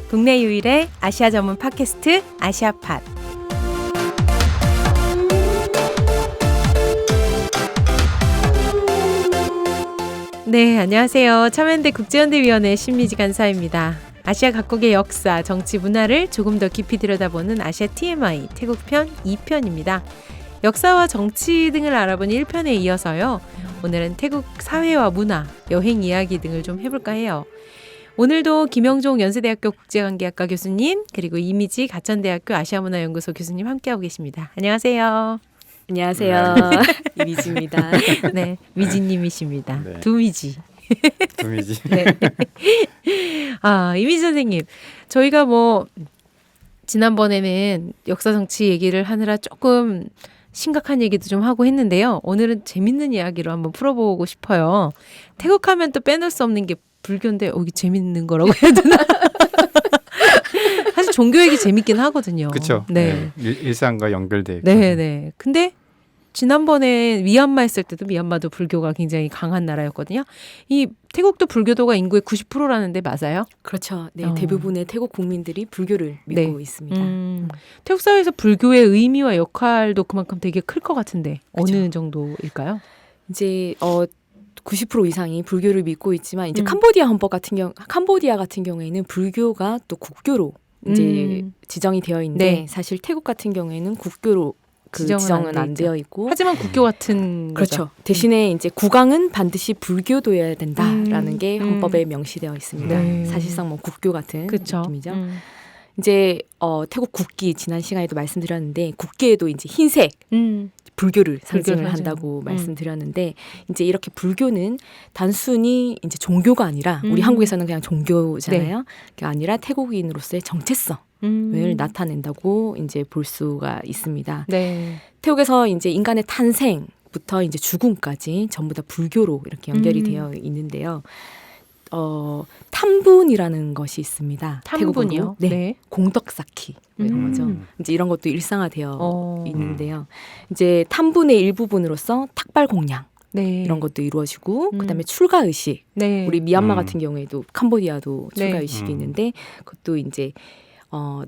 국내 유일의 아시아 전문 팟캐스트 아시아팟. 네, 안녕하세요. 참여연대 국제연대위원회 신미지 간사입니다. 아시아 각국의 역사, 정치, 문화를 조금 더 깊이 들여다보는 아시아 TMI 태국편 2편입니다. 역사와 정치 등을 알아본 1편에 이어서요. 오늘은 태국 사회와 문화, 여행 이야기 등을 좀 해볼까 해요. 오늘도 김영종 연세대학교 국제관계학과 교수님 그리고 이미지 가천대학교 아시아문화연구소 교수님 함께하고 계십니다. 안녕하세요. 안녕하세요. 이미지입니다. 네, 미지님이십니다. 네. 두미지. 두미지. 네. 이미지 선생님, 저희가 지난번에는 역사 정치 얘기를 하느라 조금 심각한 얘기도 좀 하고 했는데요. 오늘은 재밌는 이야기로 한번 풀어보고 싶어요. 태국하면 또 빼놓을 수 없는 게 불교인데 이게 재밌는 거라고 해야 되나? 사실 종교 얘기 재밌긴 하거든요. 그렇죠. 네. 일상과 연결돼 있고. 네. 근데 지난번에 미얀마 했을 때도 미얀마도 불교가 굉장히 강한 나라였거든요. 이 태국도 불교도가 인구의 90%라는데 맞아요? 그렇죠. 네, 대부분의 태국 국민들이 불교를 믿고 있습니다. 태국 사회에서 불교의 의미와 역할도 그만큼 되게 클 것 같은데 그쵸. 어느 정도일까요? 이제 90% 이상이 불교를 믿고 있지만 이제 캄보디아 같은 경우에는 불교가 또 국교로 이제 지정이 되어 있는데 네. 사실 태국 같은 경우에는 국교로 지정은 안 되어 있고 하지만 국교 같은 그렇죠. 거죠. 대신에 이제 국왕은 반드시 불교도여야 된다라는 게 헌법에 음. 명시되어 있습니다. 네. 사실상 국교 같은 그쵸. 느낌이죠. 이제 태국 국기 지난 시간에도 말씀드렸는데 국기에도 이제 흰색 불교를 상징을 한다고 말씀드렸는데 이제 이렇게 불교는 단순히 이제 종교가 아니라 우리 한국에서는 그냥 종교잖아요. 그게 아니라 태국인으로서의 정체성을 나타낸다고 이제 볼 수가 있습니다. 네. 태국에서 이제 인간의 탄생부터 이제 죽음까지 전부 다 불교로 이렇게 연결이 되어 있는데요. 탐분이라는 것이 있습니다. 탐분이요? 태국어로. 네. 공덕 쌓기 이런 거죠. 이제 이런 것도 일상화되어 있는데요. 이제 탐분의 일부분으로서 탁발 공양 네. 이런 것도 이루어지고 그다음에 출가 의식. 네. 우리 미얀마 같은 경우에도 캄보디아도 출가 네. 의식이 있는데 그것도 이제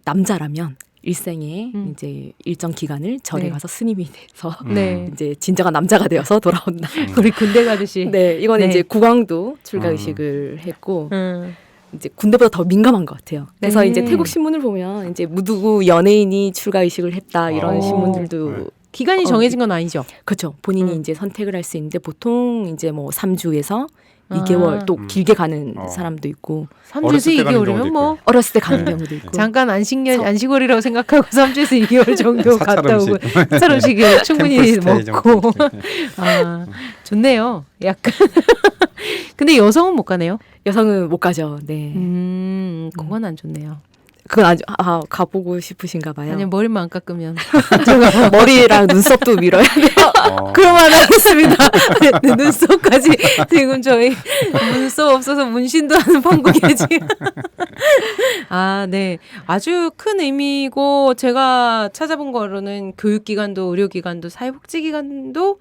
남자라면 일생에 이제 일정 기간을 절에 네. 가서 스님이 돼서 네. 이제 진정한 남자가 되어서 돌아온다. 우리 군대 가듯이. 네, 이건 네. 이제 국왕도 출가 의식을 했고 음. 이제 군대보다 더 민감한 것 같아요. 그래서 네. 이제 태국 신문을 보면 이제 누구 연예인이 출가 의식을 했다 이런 신문들도 네. 기간이 정해진 건 아니죠. 그렇죠. 본인이 이제 선택을 할 수 있는데 보통 이제 3주에서 2개월 또 길게 가는 사람도 있고 3주에서 2개월이면 어렸을 때 가는 경우도 있고 잠깐 안식월이라고 생각하고 3주에서 2개월 정도 갔다 오고 사찰 음식을 충분히 먹고 좋네요. 약간 근데 여성은 못 가네요. 여성은 못 가죠. 네. 그건 안 좋네요. 그건 아주 가보고 싶으신가 봐요. 아니 머리만 안 깎으면 머리랑 눈썹도 밀어야 돼요. 그러면 하겠습니다. 네, 눈썹까지 지금 저희 눈썹 없어서 문신도 하는 판국이지. 네. 아주 큰 의미고 제가 찾아본 거로는 교육기관도 의료기관도 사회복지기관도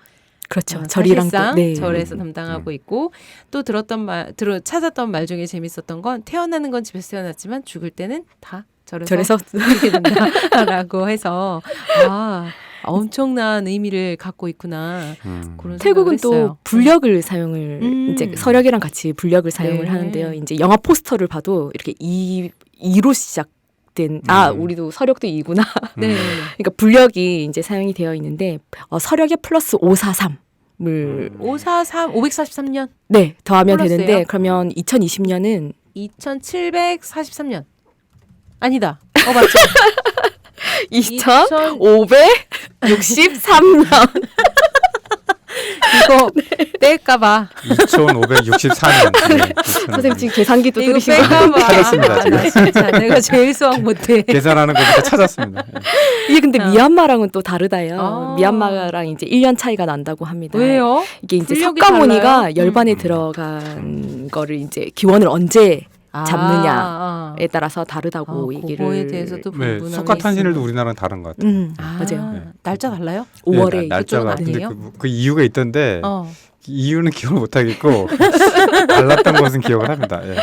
그렇죠. 절이랑 사실상 네. 절에서 담당하고 있고 또 찾았던 말 중에 재밌었던 건 태어나는 건 집에서 태어났지만 죽을 때는 다 절에서 죽게 된다라고 해서 엄청난 의미를 갖고 있구나. 그런 태국은 생각을 했어요. 또 불력을 사용을 이제 서력이랑 같이 불력을 사용을 하는데요. 이제 영화 포스터를 봐도 이렇게 이로 시작된 우리도 서력도 이구나. 네. 그러니까 불력이 이제 사용이 되어 있는데 서력에 플러스 543을 543년 네, 더하면 플러스예요? 되는데 그러면 2020년은 2743년 아니다. 맞죠? 2563년. 이거 뺄까봐. 2564년. 선생님 지금 계산기도 이거 들으시고 뺄까봐. 찾았습니다, 지금. 나 진짜 내가 제일 수학 못해. 계산하는 거부터 찾았습니다. 이게 근데 미얀마랑은 또 다르다요. 미얀마랑 이제 1년 차이가 난다고 합니다. 왜요? 이게 이제 불력이 석가모니가 달라요? 열반에 들어간 거를 이제 기원을 언제 잡느냐에 따라서 다르다고 얘기를. 그거에 대해서도 네, 분분함이 석가탄신일도 있어요. 우리나라랑 다른 것 같아요. 맞아요. 날짜 달라요? 5월에 날짜가 그쪽은 근데 아니에요? 그 이유가 있던데 이유는 기억을 못 하겠고 달랐던 것은 기억을 합니다. 예, 예.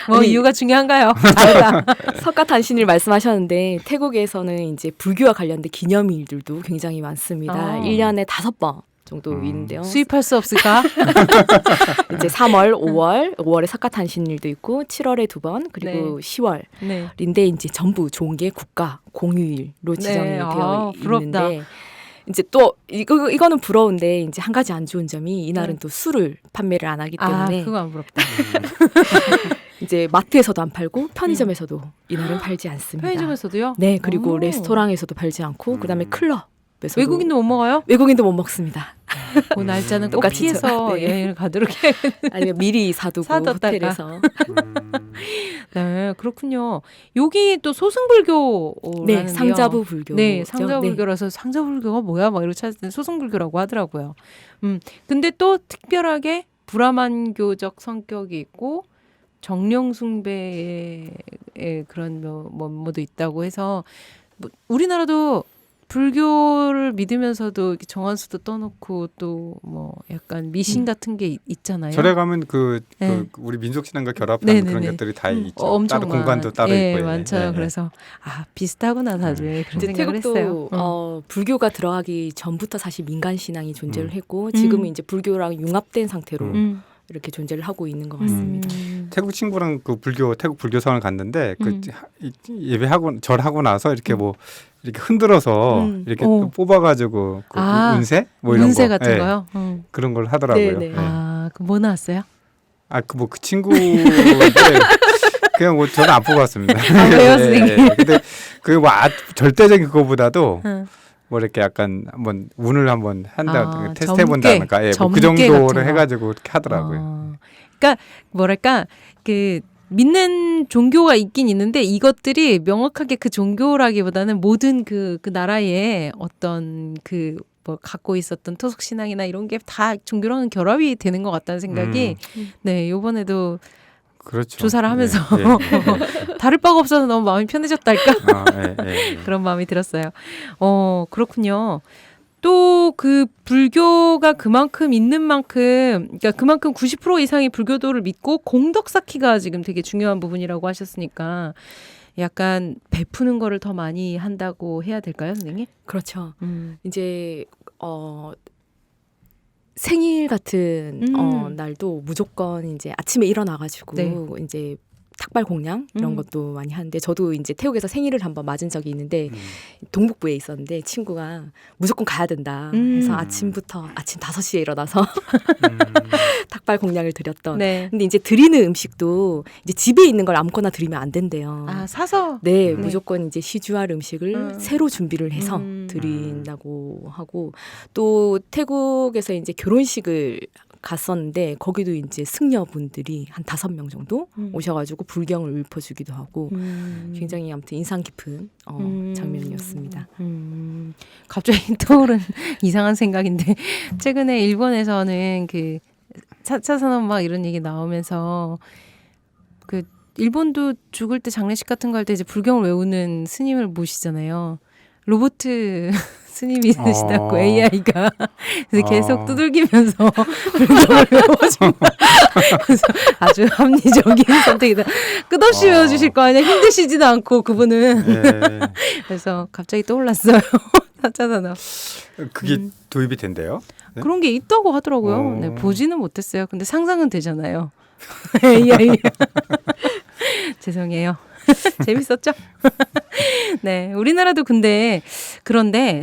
뭐 아니, 이유가 중요한가요? 다르다. 석가탄신일 말씀하셨는데 태국에서는 이제 불교와 관련된 기념일들도 굉장히 많습니다. 아. 1년에 5번 정도 있는데요. 수입할 수 없을까? 이제 3월, 5월에 석가탄신일도 있고 7월에 2번 그리고 10월인데 네. 이제 전부 좋은 게 국가 공휴일로 지정이 네. 되어 부럽다. 있는데 이제 또 이거는 부러운데 이제 한 가지 안 좋은 점이 이날은 또 술을 판매를 안 하기 때문에 그거 안 부럽다. 이제 마트에서도 안 팔고 편의점에서도 이날은 팔지 않습니다. 편의점에서도요? 네, 그리고 오. 레스토랑에서도 팔지 않고 그다음에 클럽에서도 외국인도 못 먹어요? 외국인도 못 먹습니다. 그 날짜는 꼭 똑같이 피해서 네. 여행을 가도록 해. 아니면 미리 사두고 사뒀다가. 호텔에서. 네, 그렇군요. 여기 또 소승불교라는 네, 상자부 불교. 네, 상자불교라서 상자불교가 뭐야? 막 이렇게 찾았더니 소승불교라고 하더라고요. 근데 또 특별하게 브라만교적 성격이 있고 정령숭배의 그런 뭐도 있다고 해서 뭐 우리나라도 불교를 믿으면서도 이렇게 정한수도 떠놓고 또 뭐 약간 미신 같은 게 있잖아요. 절에 가면 네. 우리 민속 신앙과 결합한 네, 그런 네, 네. 것들이 다 있죠. 엄청 따로 공간도 따로 예, 있고. 많죠. 예, 예. 그래서 비슷하구나 다들 그런 이제 생각을 태국도 했어요. 불교가 들어가기 전부터 사실 민간 신앙이 존재를 했고 지금은 이제 불교랑 융합된 상태로 이렇게 존재를 하고 있는 것 같습니다. 태국 친구랑 그 태국 불교성을 갔는데 그 예배하고 절하고 나서 이렇게 뭐 이렇게 흔들어서 이렇게 오. 뽑아가지고 그 운세 뭐 이런 운세 거 같은 예, 거요. 그런 걸 하더라고요. 네, 네. 예. 그 뭐 나왔어요? 그 친구인데 그냥 뭐 저는 안 뽑았습니다. 왜요, 선생님? 근데 그 뭐 절대적인 그거보다도 응. 뭐 이렇게 약간 한번 운을 한번 테스트 점괘, 해본다든가 뭐 그 점괘 정도를 같은 거. 해가지고 이렇게 하더라고요. 그러니까 뭐랄까 그 믿는 종교가 있긴 있는데 이것들이 명확하게 그 종교라기보다는 모든 그 나라의 어떤 그 뭐 갖고 있었던 토속 신앙이나 이런 게 다 종교랑은 결합이 되는 것 같다는 생각이 네 이번에도 그렇죠. 조사를 하면서 예, 예, 예. 다를 바가 없어서 너무 마음이 편해졌달까 예. 그런 마음이 들었어요. 그렇군요. 또 그 불교가 그만큼 있는 만큼, 그러니까 그만큼 90% 이상이 불교도를 믿고 공덕 쌓기가 지금 되게 중요한 부분이라고 하셨으니까 약간 베푸는 거를 더 많이 한다고 해야 될까요, 선생님? 그렇죠. 이제 생일 같은 날도 무조건 이제 아침에 일어나가지고 네. 이제 탁발 공양 이런 것도 많이 하는데 저도 이제 태국에서 생일을 한번 맞은 적이 있는데 동북부에 있었는데 친구가 무조건 가야 된다 해서 아침 5시에 일어나서 탁발 공양을 드렸던. 네. 근데 이제 드리는 음식도 이제 집에 있는 걸 아무거나 드리면 안 된대요. 사서? 네, 무조건 이제 시주할 음식을 새로 준비를 해서 드린다고 하고 또 태국에서 이제 결혼식을 갔었는데 거기도 이제 승려분들이 한 5명 정도 오셔가지고 불경을 읊어주기도 하고 굉장히 아무튼 인상 깊은 장면이었습니다. 갑자기 떠오른 이상한 생각인데 최근에 일본에서는 그 4차 산업 막 이런 얘기 나오면서 그 일본도 죽을 때 장례식 같은 거 할 때 이제 불경을 외우는 스님을 모시잖아요. 로보트 스님이 되시다고 AI가 그래서 계속 두들기면서 불경을 외워준다. 그래서 아주 합리적인 선택이다. 끝없이 외워주실 거 아니야. 힘드시지도 않고 그분은. 예. 그래서 갑자기 떠올랐어요. 4차 산업. 그게 도입이 된대요? 네? 그런 게 있다고 하더라고요. 어. 네, 보지는 못했어요. 근데 상상은 되잖아요. AI. 죄송해요. 재밌었죠? 네, 우리나라도 그런데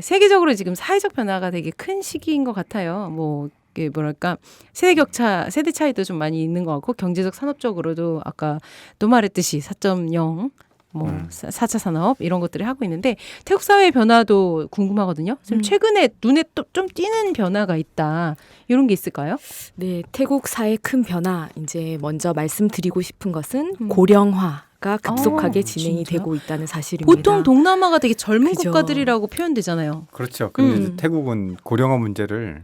세계적으로 지금 사회적 변화가 되게 큰 시기인 것 같아요. 뭐 이게 뭐랄까 세대 차이도 좀 많이 있는 것 같고 경제적 산업적으로도 아까 또 말했듯이 4.0 뭐 4차 산업 이런 것들을 하고 있는데 태국 사회의 변화도 궁금하거든요. 지금 최근에 눈에 또 좀 띄는 변화가 있다. 이런 게 있을까요? 네, 태국 사회 큰 변화 이제 먼저 말씀드리고 싶은 것은 고령화가 급속하게 진행이 진짜요? 되고 있다는 사실입니다. 보통 동남아가 되게 젊은 그죠. 국가들이라고 표현되잖아요. 그렇죠. 근데 이제 태국은 고령화 문제를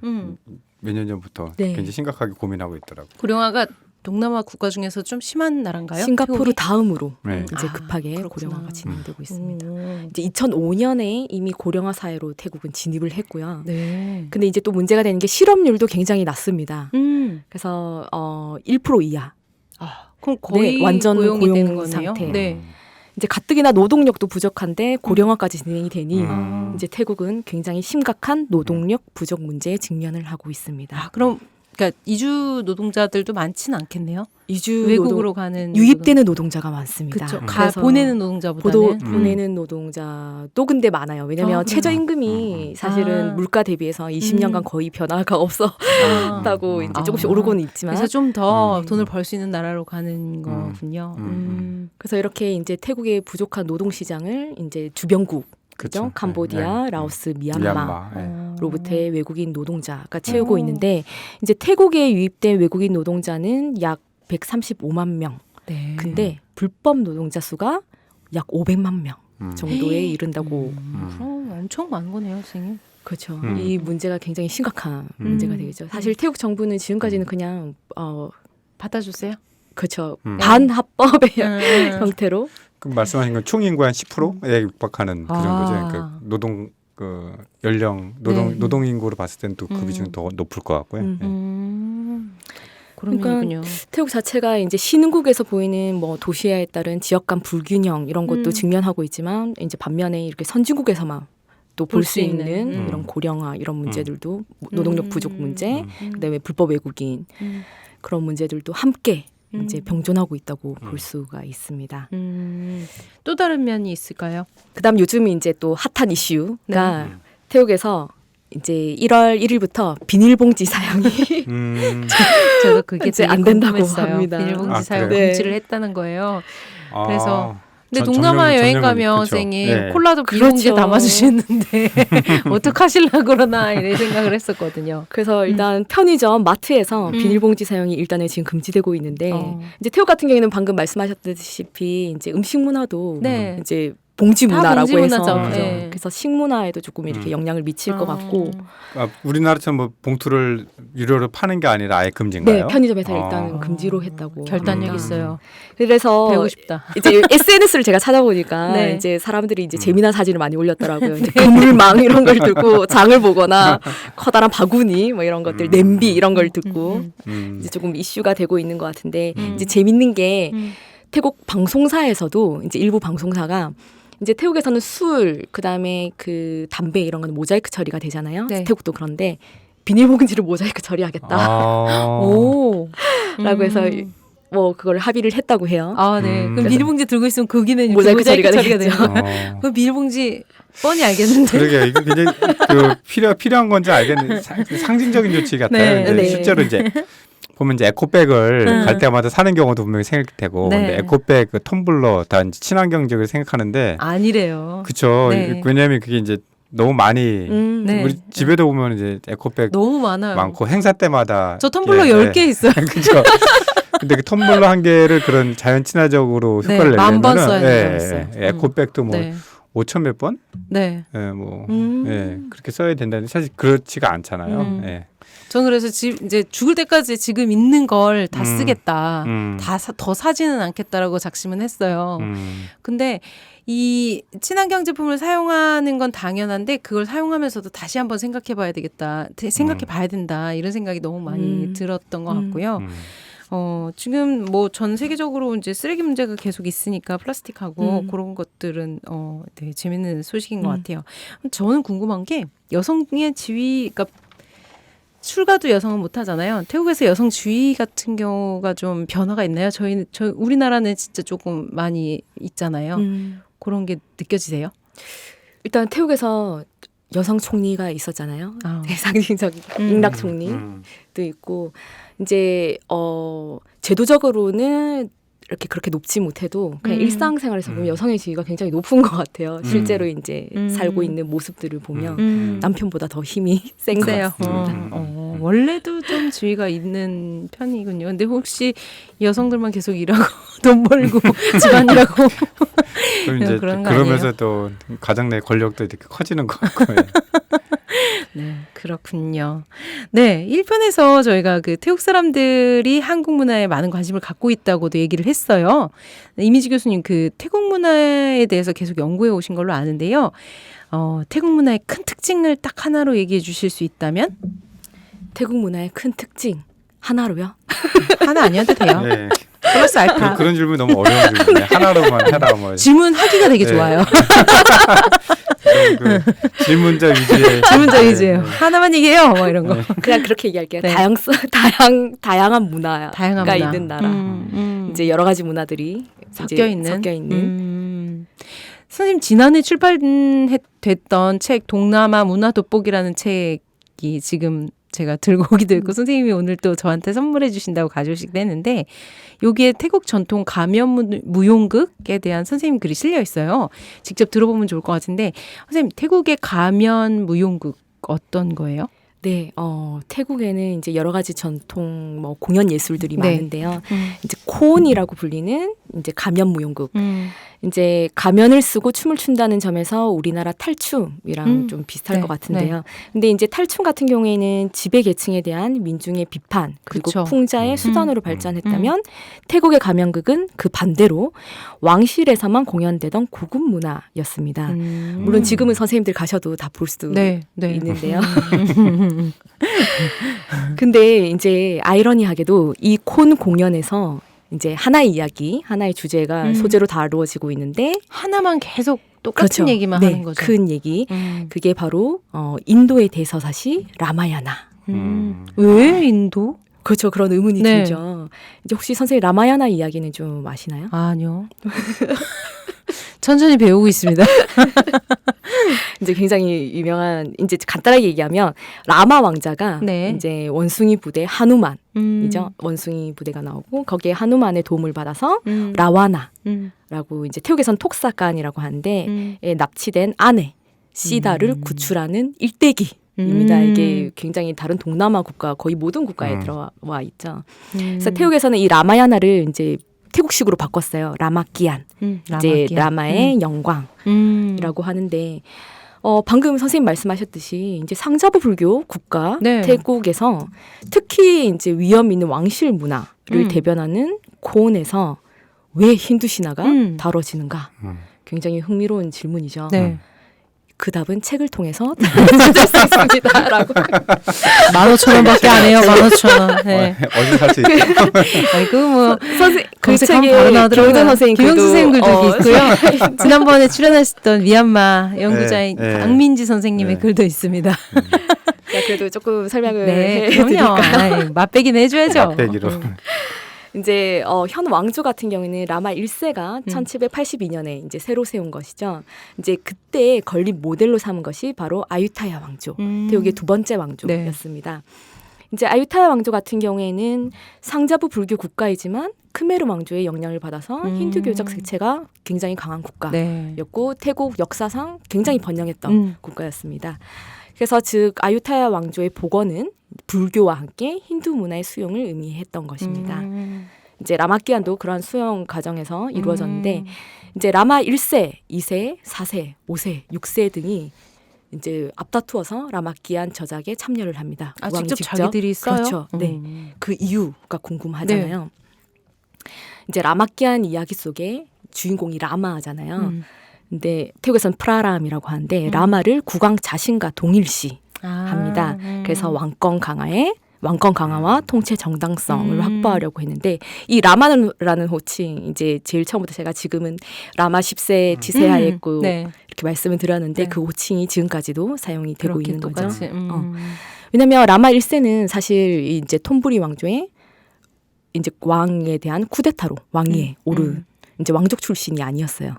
몇 년 전부터 네. 굉장히 심각하게 고민하고 있더라고요. 고령화가 동남아 국가 중에서 좀 심한 나라인가요? 싱가포르 태국이? 다음으로 네. 이제 급하게 그렇구나. 고령화가 진행되고 있습니다. 음. 이제 2005년에 이미 고령화 사회로 태국은 진입을 했고요. 네. 근데 이제 또 문제가 되는 게 실업률도 굉장히 낮습니다. 음. 그래서 1% 이하. 아, 그럼 거의 네, 완전 고용이 고용 되는 거네요. 상태. 네. 이제 가뜩이나 노동력도 부족한데 고령화까지 진행이 되니 음. 이제 태국은 굉장히 심각한 노동력 부족 문제에 직면을 하고 있습니다. 아, 그럼 그러니까 이주 노동자들도 많지는 않겠네요. 이주 외국으로 가는 유입되는 노동자가 많습니다. 그렇죠. 그래서 보내는 노동자보다는 보내는 노동자도 근데 많아요. 왜냐하면 그래요? 최저임금이 사실은 아. 물가 대비해서 20년간 거의 변화가 없었다고 이제 조금씩 오르고는 있지만 그래서 좀 더 음. 돈을 벌 수 있는 나라로 가는 거군요. 그래서 이렇게 이제 태국의 부족한 노동 시장을 이제 주변국 그죠? 캄보디아, 네. 라오스, 미얀마. 네. 로부터의 외국인 노동자가 채우고 있는데 이제 태국에 유입된 외국인 노동자는 약 135만 명. 네. 근데 불법 노동자 수가 약 500만 명 정도에 에이. 이른다고. 그럼 엄청 많은 거네요, 선생님. 그렇죠. 음. 이 문제가 굉장히 심각한 문제가 되겠죠. 사실 태국 정부는 지금까지는 그냥 받아주세요. 그렇죠. 음. 반합법의 음. 형태로 그 말씀하신 건 총인구의 한 10%에 육박하는 그 정도죠. 아. 그러니까 노동 그 연령 네. 노동 인구로 봤을 때는 또 그 비중이 더 높을 것 같고요. 음. 네. 그런 그러니까 거군요. 태국 자체가 이제 신흥국에서 보이는 뭐 도시화에 따른 지역 간 불균형 이런 것도 직면하고 있지만 이제 반면에 이렇게 선진국에서만 또 볼 수 있는 이런 고령화 이런 문제들도 노동력 부족 문제, 그다음에 불법 외국인 그런 문제들도 함께 이제 병존하고 있다고 볼 수가 있습니다. 또 다른 면이 있을까요? 그다음 요즘 이제 또 핫한 이슈가 네. 태국에서 이제 1월 1일부터 비닐봉지 사용이 저도 그게 이제 되게 안 된다고 궁금했어요. 합니다. 비닐봉지 아, 사용 그래요? 금지를 했다는 거예요. 아, 그래서 근데 동남아 여행 가면 선생님 네. 콜라도 비닐봉지에 그렇죠. 담아주시는데 어떡하시려고 그러나 이런 생각을 했었거든요. 그래서 일단 편의점, 마트에서 비닐봉지 사용이 일단은 지금 금지되고 있는데 이제 태국 같은 경우에는 방금 말씀하셨다시피 이제 음식 문화도 네. 이제 봉지 다 문화라고 봉지 해서 문화죠. 그죠? 네. 그래서 식문화에도 조금 이렇게 영향을 미칠 것 같고 아, 우리나라처럼 뭐 봉투를 유료로 파는 게 아니라 아예 금지인가요? 네, 편의점에서 아. 일단은 금지로 했다고 결단력 합니다. 있어요. 그래서 배우고 싶다. 이제 SNS를 제가 찾아보니까 네. 이제 사람들이 이제 재미난 사진을 많이 올렸더라고요. 이제 그물망 이런 걸 들고 장을 보거나 커다란 바구니 뭐 이런 것들, 냄비 이런 걸 듣고 이제 조금 이슈가 되고 있는 것 같은데 이제 재밌는 게 태국 방송사에서도 이제 일부 방송사가 이제 태국에서는 술, 그다음에 그 담배 이런 건 모자이크 처리가 되잖아요. 네. 태국도 그런데 비닐봉지를 모자이크 처리하겠다. 아. 오. 라고 해서 뭐 그걸 합의를 했다고 해요. 아, 네. 그럼 그래서- 비닐봉지 들고 있으면 거기는 모자이크 처리가 되는 되겠죠. 거예요. 그럼 비닐봉지 뻔히 알겠는데. 그러게 이게 굉장히 그 필요한 건지 알겠는데 상징적인 조치 같아요. 네, 근데 네. 실제로 이제 보면 이제 에코백을 갈 때마다 사는 경우도 분명히 생길테고 네. 근데 에코백 그 텀블러 다 이제 친환경적으로 생각하는데 아니래요. 그쵸. 네. 왜냐하면 그게 이제 너무 많이 네. 우리 집에도 보면 이제 에코백 너무 많아요. 많고 행사 때마다 저 텀블러 이렇게, 10개 있어요. 그렇죠. 근데 그 텀블러 한 개를 그런 자연 친화적으로 네, 효과를 만번 내려면은 써야 예, 되겠어요. 예, 에코백도 뭐 네. 5천 몇 번? 네. 예, 뭐 예, 그렇게 써야 된다는데 사실 그렇지가 않잖아요. 예. 저는 그래서 이제 죽을 때까지 지금 있는 걸 다 쓰겠다. 더 사지는 않겠다라고 작심은 했어요. 근데 이 친환경 제품을 사용하는 건 당연한데 그걸 사용하면서도 다시 한번 생각해 봐야 되겠다. 생각해 봐야 된다. 이런 생각이 너무 많이 들었던 것 같고요. 지금 뭐 전 세계적으로 이제 쓰레기 문제가 계속 있으니까 플라스틱하고 그런 것들은 되게 재밌는 소식인 것 같아요. 저는 궁금한 게 여성의 지위, 그러니까 출가도 여성은 못 하잖아요. 태국에서 여성 지위 같은 경우가 좀 변화가 있나요? 우리나라는 진짜 조금 많이 있잖아요. 그런 게 느껴지세요? 일단 태국에서 여성 총리가 있었잖아요. 아. 상징적인 잉락 총리도 있고 이제 제도적으로는 이렇게 그렇게 높지 못해도 그냥 일상생활에서 보면 여성의 지위가 굉장히 높은 것 같아요. 실제로 이제 살고 있는 모습들을 보면 남편보다 더 힘이 센 것 세요. 같습니다. 원래도 좀 지위가 있는 편이군요. 근데 혹시 여성들만 계속 일하고 돈 벌고 집안일하고 그럼 이제 그런 거 그러면서 또 가정 내 권력도 이렇게 커지는 것 같고. 예. 네, 그렇군요. 네, 1편에서 저희가 그 태국 사람들이 한국 문화에 많은 관심을 갖고 있다고도 얘기를 했어요. 이미지 교수님 그 태국 문화에 대해서 계속 연구해 오신 걸로 아는데요. 태국 문화의 큰 특징을 딱 하나로 얘기해 주실 수 있다면? 태국 문화의 큰 특징 하나로요? 하나 아니어도 돼요. 네. 플러스 알파. 그런 질문이 너무 어려운 질문이에요. 하나로만 해라 뭐. 질문하기가 되게 네. 좋아요. 그 질문자 위주의 질문자 네, 위주예요. 네. 하나만 얘기해요. 뭐 이런 거. 그냥 그렇게 얘기할게요. 네. 다양한 문화가 다양한 문화. 있는 나라. 이제 여러 가지 문화들이 섞여 있는. 섞여 있는. 선생님 지난해 출판됐던 책 동남아 문화 돋보기라는 책이 지금 제가 들고 오기도 했고 선생님이 오늘 또 저한테 선물해 주신다고 가져오시기도 했는데 여기에 태국 전통 가면 무용극에 대한 선생님 글이 실려 있어요. 직접 들어보면 좋을 것 같은데 선생님 태국의 가면 무용극 어떤 거예요? 네, 태국에는 이제 여러 가지 전통 뭐 공연 예술들이 네. 많은데요. 이제 콘이라고 불리는 이제 가면 무용극. 이제 가면을 쓰고 춤을 춘다는 점에서 우리나라 탈춤이랑 좀 비슷할 네, 것 같은데요. 근데 이제 탈춤 같은 경우에는 지배 계층에 대한 민중의 비판 그리고 그쵸. 풍자의 수단으로 발전했다면 태국의 가면극은 그 반대로 왕실에서만 공연되던 고급 문화였습니다. 물론 지금은 선생님들 가셔도 다 볼 수 네, 네. 있는데요. 근데 이제 아이러니하게도 이 콘 공연에서 이제 하나의 이야기, 하나의 주제가 소재로 다루어지고 있는데 하나만 계속 똑같은 그렇죠. 얘기만 네, 하는 거죠. 큰 얘기. 그게 바로 인도의 대서사시 라마야나. 왜 인도? 그렇죠. 그런 의문이 네. 들죠. 이제 혹시 선생님 라마야나 이야기는 좀 아시나요? 아니요. 천천히 배우고 있습니다. 이제 굉장히 유명한 이제 간단하게 얘기하면 라마 왕자가 네. 이제 원숭이 부대 하누만이죠. 원숭이 부대가 나오고 거기에 하누만의 도움을 받아서 라와나라고 이제 태국에선 톡사칸이라고 하는데 납치된 아내 시다를 구출하는 일대기입니다. 이게 굉장히 다른 동남아 국가 거의 모든 국가에 들어와 있죠. 그래서 태국에서는 이 라마야나를 이제 태국식으로 바꿨어요. 라마끼안. 이제 라마의 영광이라고 하는데 방금 선생님 말씀하셨듯이 이제 상자부 불교 국가 네. 태국에서 특히 이제 위험 있는 왕실 문화를 대변하는 콘에서 왜 힌두 신화가 다뤄지는가? 굉장히 흥미로운 질문이죠. 네. 그 답은 책을 통해서 찾을 수 있습니다라고. 15,000원밖에 안 해요. 15,000원. 네. 어디 살수 있죠? 아이고 뭐 그 검색하면 책에 바로 나오더라고요. 김영선 선생님 김영수 선생님 글도 있고요. 있고요. 지난번에 출연하셨던 미얀마 연구자인 네, 네. 강민지 선생님의 네. 글도 있습니다. 그래도 조금 설명을 네, 해드릴까요? 그럼요. 아이, 맛배기는 해줘야죠. 빼기로. 이제 현 왕조 같은 경우에는 라마 1세가 1782년에 이제 새로 세운 것이죠. 이제 그때 건립 모델로 삼은 것이 바로 아유타야 왕조, 태국의 두 번째 왕조였습니다. 이제 아유타야 왕조 같은 경우에는 상자부 불교 국가이지만 크메르 왕조의 영향을 받아서 힌두교적 색채가 굉장히 강한 국가였고 태국 역사상 굉장히 번영했던 국가였습니다. 그래서 즉 아유타야 왕조의 복원은 불교와 함께 힌두 문화의 수용을 의미했던 것입니다. 이제 라마끼안도 그러한 수용 과정에서 이루어졌는데 이제 라마 1세, 2세, 4세, 5세, 6세 등이 이제 앞다투어서 라마끼안 저작에 참여를 합니다. 아, 직접 자기들이 써요? 그렇죠. 네. 그 이유가 궁금하잖아요. 이제 라마끼안 이야기 속에 주인공이 라마잖아요. 근데 태국에서는 프라람이라고 하는데 라마를 국왕 자신과 동일시 합니다. 그래서 왕권 강화와 통치 정당성을 확보하려고 했는데 이 라마라는 호칭 이제 제일 처음부터 제가 지금은 라마 10세 지세하였고 네. 이렇게 말씀을 드렸는데 네. 그 호칭이 지금까지도 사용이 되고 있는 똑같이. 거죠. 왜냐하면 라마 1세는 사실 이제 톰부리 왕조의 이제 왕에 대한 쿠데타로 왕위에 오른 이제 왕족 출신이 아니었어요.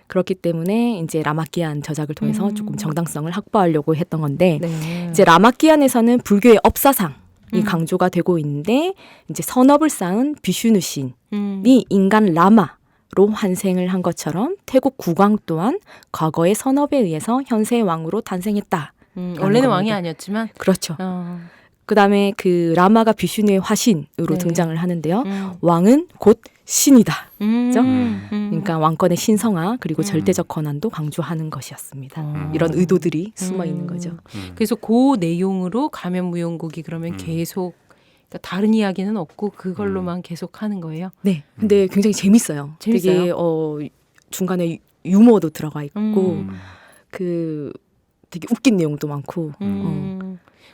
그렇기 때문에 이제 라마끼안 저작을 통해서 조금 정당성을 확보하려고 했던 건데 네. 이제 라마끼안에서는 불교의 업사상이 강조가 되고 있는데 이제 선업을 쌓은 비슈누 신이 인간 라마로 환생을 한 것처럼 태국 국왕 또한 과거의 선업에 의해서 현세 왕으로 탄생했다. 원래는 왕이 아니었지만 그렇죠. 그다음에 그 라마가 비슈누의 화신으로 네. 등장을 하는데요. 왕은 곧 신이다. 그죠? 그러니까 왕권의 신성화 그리고 절대적 권한도 강조하는 것이었습니다. 이런 의도들이 숨어 있는 거죠. 그래서 그 내용으로 가면무용국이 그러면 계속 그러니까 다른 이야기는 없고 그걸로만 계속 하는 거예요. 네. 근데 굉장히 재밌어요. 되게 중간에 유머도 들어가 있고 그 되게 웃긴 내용도 많고.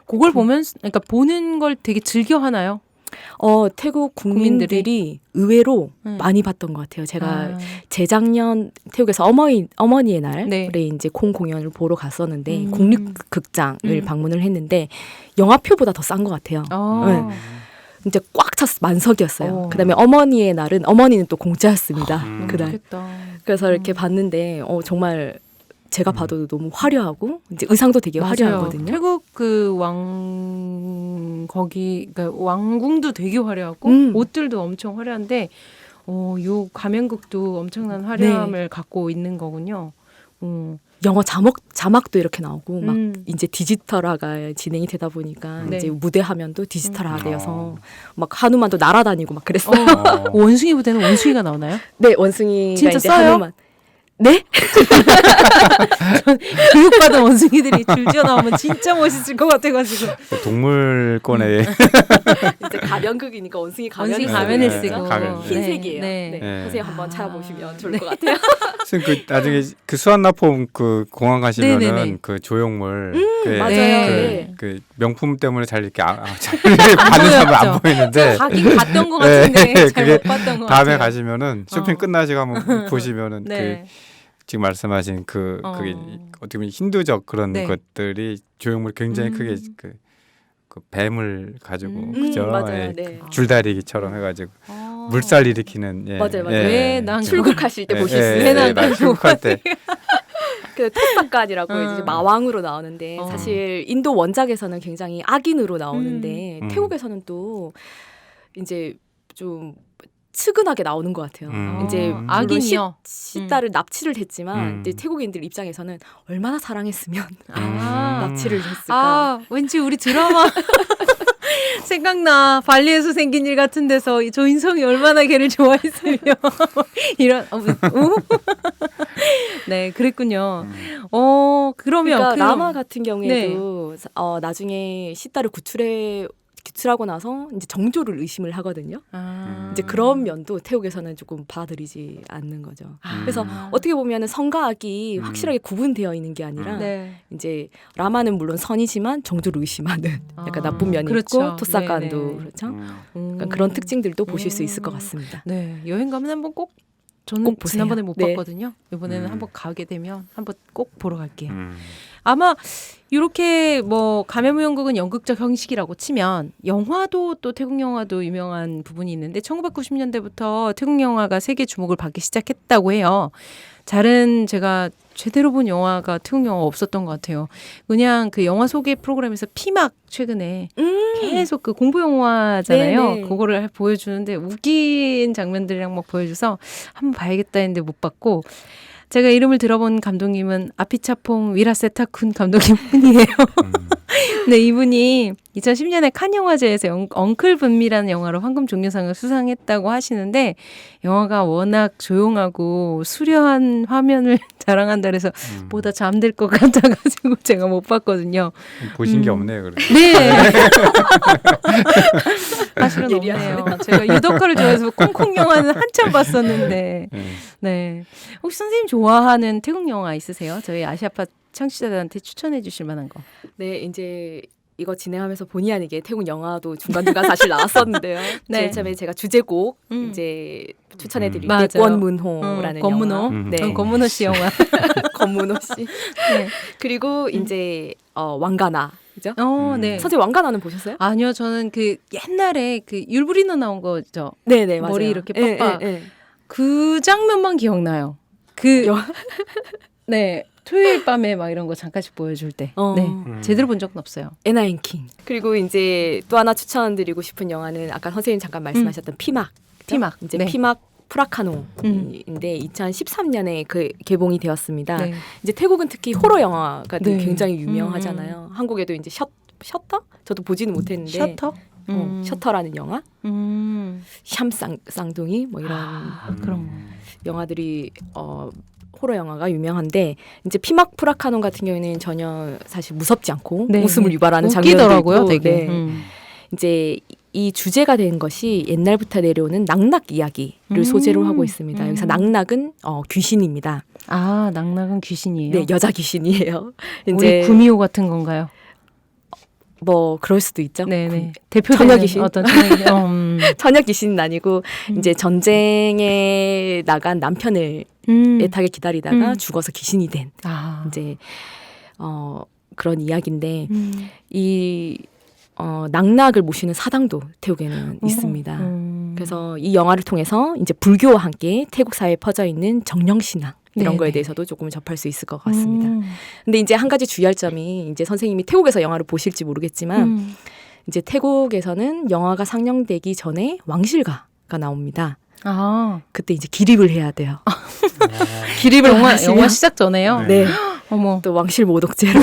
그걸 보면 그러니까 보는 걸 되게 즐겨 하나요? 태국 국민들이 의외로 많이 봤던 것 같아요. 제가 재작년 태국에서 어머니의 날에 네. 이제 콩 공연을 보러 갔었는데 국립극장을 방문을 했는데 영화표보다 더 싼 것 같아요. 네. 이제 꽉 찼 만석이었어요. 그다음에 어머니의 날은 어머니는 또 공짜였습니다. 그날. 좋겠다. 그래서 이렇게 봤는데 정말 제가 봐도 너무 화려하고 이제 의상도 되게 맞아요. 화려하거든요. 태국 그 거기 그러니까 왕궁도 되게 화려하고 옷들도 엄청 화려한데 요 가면극도 엄청난 화려함을 갖고 있는 거군요. 영어 자막도 이렇게 나오고 막 이제 디지털화가 진행이 되다 보니까 네. 이제 무대 화면도 디지털화되어서 막 하누만도 날아다니고 막 그랬어요. 원숭이 부대는 원숭이가 나오나요? 네, 원숭이가 진짜 이제 써요? 하누만. 네? 교육받은 원숭이들이 줄지어 나오면 진짜 멋있을 것 같아가지고 동물권에 이제 가면극이니까 원숭이 원숭이 가면을 가면을 네, 쓰고 가면. 흰색이에요. 네. 네. 네. 선생님 한번 찾아보시면 좋을 것 같아요. 선생님 그 나중에 그 수완나폼 그 공항 가시면은 네네네. 그 조형물 맞아요. 네. 그 명품 때문에 잘 이렇게 잘 받는 사람은 안 보이는데 가긴 갔던 것 같은데 네, 잘 그게 못 봤던 것 같아요. 다음에 가시면은 쇼핑 끝나시고 한번 보시면은 네. 그 지금 말씀하신 그게 어떻게 보면 힌두적 그런 네. 것들이 조형물 굉장히 크게 그 뱀을 가지고 그죠? 맞아요. 예, 네. 줄다리기처럼 해가지고 물살 일으키는 맞아요. 왜 난 출국하실 때 보실 수 왜 있어요. 난 그걸 출국할 때 그 토사간이라고 이제 마왕으로 나오는데 어. 사실 인도 원작에서는 굉장히 악인으로 나오는데 음. 태국에서는 또 이제 좀 측은하게 나오는 것 같아요. 이제 물론 악인이요. 시딸을 납치를 했지만 이제 태국인들 입장에서는 얼마나 사랑했으면 납치를 했을까. 왠지 우리 드라마 생각나. 발리에서 생긴 일 같은 데서 조인성이 얼마나 걔를 좋아했으며 이런 네, 그랬군요. 그러면 그러니까 그럼- 라마 같은 경우에도 나중에 시딸을 구출하고 나서 이제 정조를 의심을 하거든요. 이제 그런 면도 태국에서는 조금 받아들이지 않는 거죠. 그래서 어떻게 보면은 성과 악이 확실하게 구분되어 있는 게 아니라 네. 이제 라마는 물론 선이지만 정조를 의심하는 약간 나쁜 면이 그렇죠. 있고 토사간도 네네. 그렇죠. 그러니까 그런 특징들도 보실 수 있을 것 같습니다. 네, 여행 가면 한번 꼭 저는 꼭 보세요. 지난번에 못 네. 봤거든요. 이번에는 한번 가게 되면 한번 꼭 보러 갈게요. 아마 이렇게 뭐 가면무용국은 연극적 형식이라고 치면 영화도 또 태국 영화도 유명한 부분이 있는데 1990년대부터 태국 영화가 세계 주목을 받기 시작했다고 해요. 잘은 제가 제대로 본 영화가 태국 영화가 없었던 것 같아요. 그냥 그 영화 소개 프로그램에서 피막 최근에 계속 그 공부 영화잖아요. 네네. 그거를 보여주는데 웃긴 장면들이랑 막 보여줘서 한번 봐야겠다 했는데 못 봤고 제가 이름을 들어본 감독님은 아피차퐁 위라세타쿤 감독님뿐이에요. 네, 이분이 2010년에 칸 영화제에서 엉클 분미라는 영화로 황금 종려상을 수상했다고 하시는데 영화가 워낙 조용하고 수려한 화면을 자랑한다 그래서 보다 잠들 것 같아가지고 제가 못 봤거든요. 보신 게 없네요. 그래도. 네. 사실은 예리하시네. 없네요. 제가 유덕화를 좋아해서 콩콩 영화는 한참 봤었는데. 네. 네. 혹시 선생님 좋아하는 태국 영화 있으세요? 저희 아시아파 청취자들한테 추천해 주실 만한 거. 네, 이제 이거 진행하면서 본의 아니게 태국 영화도 중간중간 사실 나왔었는데요. 네. 제일 처음에 제가 주제곡 음. 이제 추천해드릴 맞아요. 때 권문호라는 권문호. 영화. 네, 권문호 씨 영화. 권문호 씨. 네. 그리고 이제 왕가나. 그죠? 네. 선생님 왕가나는 보셨어요? 아니요, 저는 그 옛날에 그 율브리너 나온 거죠. 네네, 맞아요. 머리 이렇게 예, 빡빡. 예, 예. 그 장면만 기억나요. 네. 토요일 밤에 막 이런 거 잠깐씩 보여줄 때. 네. 제대로 본 적은 없어요. 애나인킹. 그리고 이제 또 하나 추천드리고 싶은 영화는 아까 선생님 잠깐 말씀하셨던 피막. 피막. 이제 네. 피막 프라카노인데 2013년에 그 개봉이 되었습니다. 네. 이제 태국은 특히 호러 영화가 네. 굉장히 유명하잖아요. 한국에도 이제 셔터? 저도 보지는 못했는데 셔터? 셔터라는 영화, 샴쌍둥이 뭐 이런 그런 거. 영화들이 호러 영화가 유명한데 이제 피막프라카논 같은 경우에는 전혀 사실 무섭지 않고 네. 웃음을 유발하는 장면도 웃기더라고요, 있고, 되게. 네. 이제 이 주제가 된 것이 옛날부터 내려오는 낙낙 이야기를 소재로 하고 있습니다. 여기서 낙낙은 귀신입니다. 아, 낙낙은 귀신이에요? 네, 여자 귀신이에요. 우리 구미호 같은 건가요? 뭐 그럴 수도 있죠. 네네. 대표적인 처녀 귀신? 어떤 처녀 귀신? 처녀 귀신은 아니고 이제 전쟁에 나간 남편을 애타게 기다리다가 죽어서 귀신이 된 이제 그런 이야기인데 이 낙낙을 모시는 사당도 태국에는 있습니다. 그래서 이 영화를 통해서 이제 불교와 함께 태국 사회에 퍼져 있는 정령신앙 이런 네네. 거에 대해서도 조금 접할 수 있을 것 같습니다. 근데 이제 한 가지 주의할 점이 이제 선생님이 태국에서 영화를 보실지 모르겠지만 이제 태국에서는 영화가 상영되기 전에 왕실가가 나옵니다. 아, 그때 이제 기립을 해야 돼요. 기립을 영화 시작 전에요? 네. 어머. 또 왕실 모독죄로.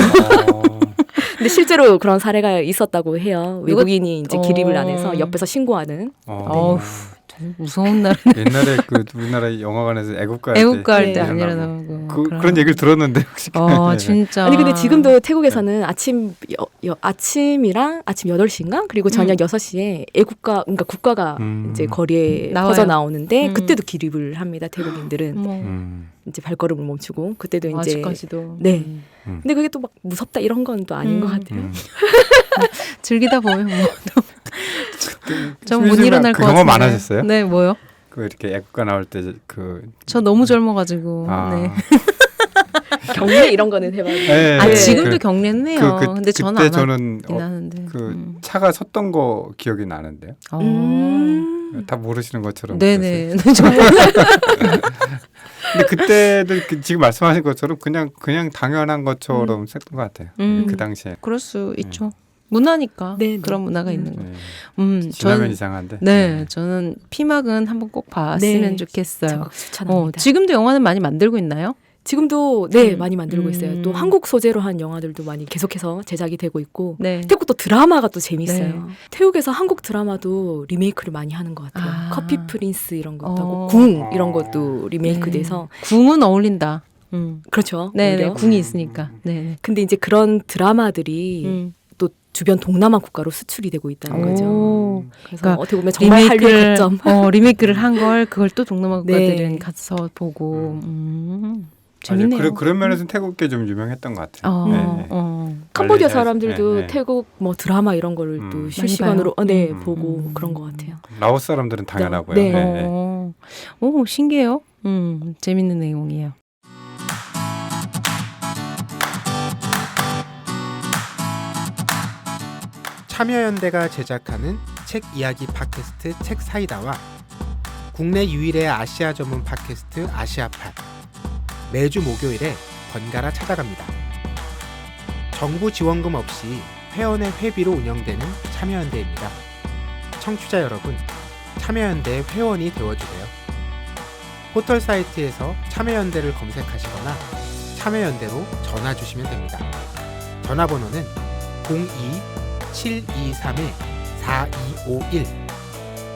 근데 실제로 그런 사례가 있었다고 해요. 외국인이 이제 기립을 안 해서 옆에서 신고하는. 어우, 참 무서운 날. 옛날에 그 우리나라 영화관에서 애국가 애국가 할 때 네. 아니라고. 그런 얘기를 들었는데 혹시 진짜. 아니 근데 지금도 태국에서는 아침이랑 아침 8시인가? 그리고 저녁 6시에 애국가 그러니까 국가가 이제 거리에 나와요. 퍼져 나오는데 그때도 기립을 합니다. 태국인들은. 이제 발걸음을 멈추고 그때도 이제 아직까지도. 네. 근데 그게 또 막 무섭다 이런 건 또 아닌 것 같아요. 즐기다 보면 뭐. 전 못 일어날 것 그 같은데. 경험 안 하셨어요? 네, 뭐요? 그 이렇게 애국가 나올 때 저 너무 젊어가지고. 네. 경례 이런 거는 해봤는데. 네, 아, 네. 지금도 경례네요. 근데 저는 그때 안 저는 하긴 하는데. 차가 섰던 거 기억이 나는데요. 다 모르시는 것처럼. 네네. 근데 그때도 지금 말씀하신 것처럼 그냥 당연한 것처럼 했던 것 같아요. 그 당시에. 그럴 수 있죠. 문화니까 네, 그런 문화가 있는 거예요. 지나면 이상한데. 네, 저는 피막은 한번 꼭 봤으면 좋겠어요. 적극 추천합니다. 지금도 영화는 많이 만들고 있나요? 지금도 많이 만들고 있어요. 또 한국 소재로 한 영화들도 많이 계속해서 제작이 되고 있고 네. 태국도 드라마가 또 재밌어요. 네. 태국에서 한국 드라마도 리메이크를 많이 하는 것 같아요. 커피 프린스 이런 것도 하고 어. 궁 이런 것도 리메이크돼서 궁은 어울린다. 그렇죠. 네, 오히려. 궁이 있으니까. 네. 근데 이제 그런 드라마들이 또 주변 동남아 국가로 수출이 되고 있다는 거죠. 그래서 그러니까 어떻게 보면 정말 한류의 거점. 리메이크를 한 걸 그걸 또 동남아 국가들은 네. 가서 보고 재밌네요. 맞아요. 그런 면에서는 태국계 좀 유명했던 것 같아요. 캄보디아 말레이시아에서. 사람들도 태국 뭐 드라마 이런 거를 또 실시간으로 봐요. 보고 그런 것 같아요. 라오스 사람들은 당연하고요. 네. 오, 신기해요. 재밌는 내용이에요. 참여연대가 제작하는 책 이야기 팟캐스트 책사이다와 국내 유일의 아시아 전문 팟캐스트 아시아팟 매주 목요일에 번갈아 찾아갑니다. 정부 지원금 없이 회원의 회비로 운영되는 참여연대입니다. 청취자 여러분, 참여연대 회원이 되어주세요. 포털 사이트에서 참여연대를 검색하시거나 참여연대로 전화 주시면 됩니다. 전화번호는 02-723-4251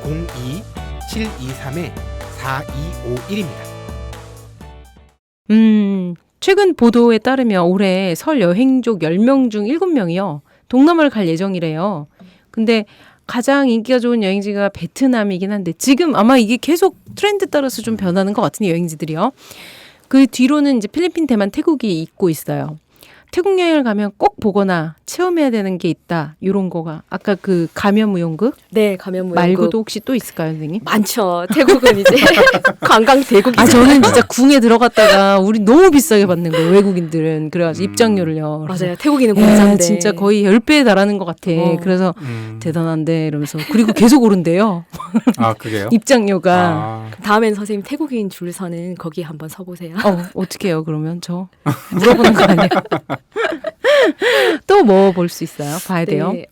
02-723-4251입니다. 최근 보도에 따르면 올해 설 여행족 10명 중 7명이요. 동남아를 갈 예정이래요. 근데 가장 인기가 좋은 여행지가 베트남이긴 한데 지금 아마 이게 계속 트렌드 따라서 좀 변하는 것 같은 여행지들이요. 그 뒤로는 이제 필리핀, 대만, 태국이 있고 있어요. 태국 여행을 가면 꼭 보거나 체험해야 되는 게 있다. 이런 거가 아까 그 가면무용극 네, 가면 말고도 혹시 또 있을까요, 선생님? 많죠. 태국은 이제 관광 대국이죠. 아, 저는 진짜 궁에 들어갔다가 우리 너무 비싸게 받는 거예요. 외국인들은. 그래가지고 입장료를요. 그래서 맞아요. 태국인은 야, 공짜인데. 진짜 거의 10배 달하는 것 같아. 그래서 대단한데 이러면서. 그리고 계속 오른대요. 아, 그래요? 입장료가. 다음엔 선생님 태국인 줄 서는 거기 한번 서보세요. 어떻게 해요, 그러면? 저 물어보는 거 아니에요? 또 뭐 볼 수 있어요? 봐야 돼요? 네,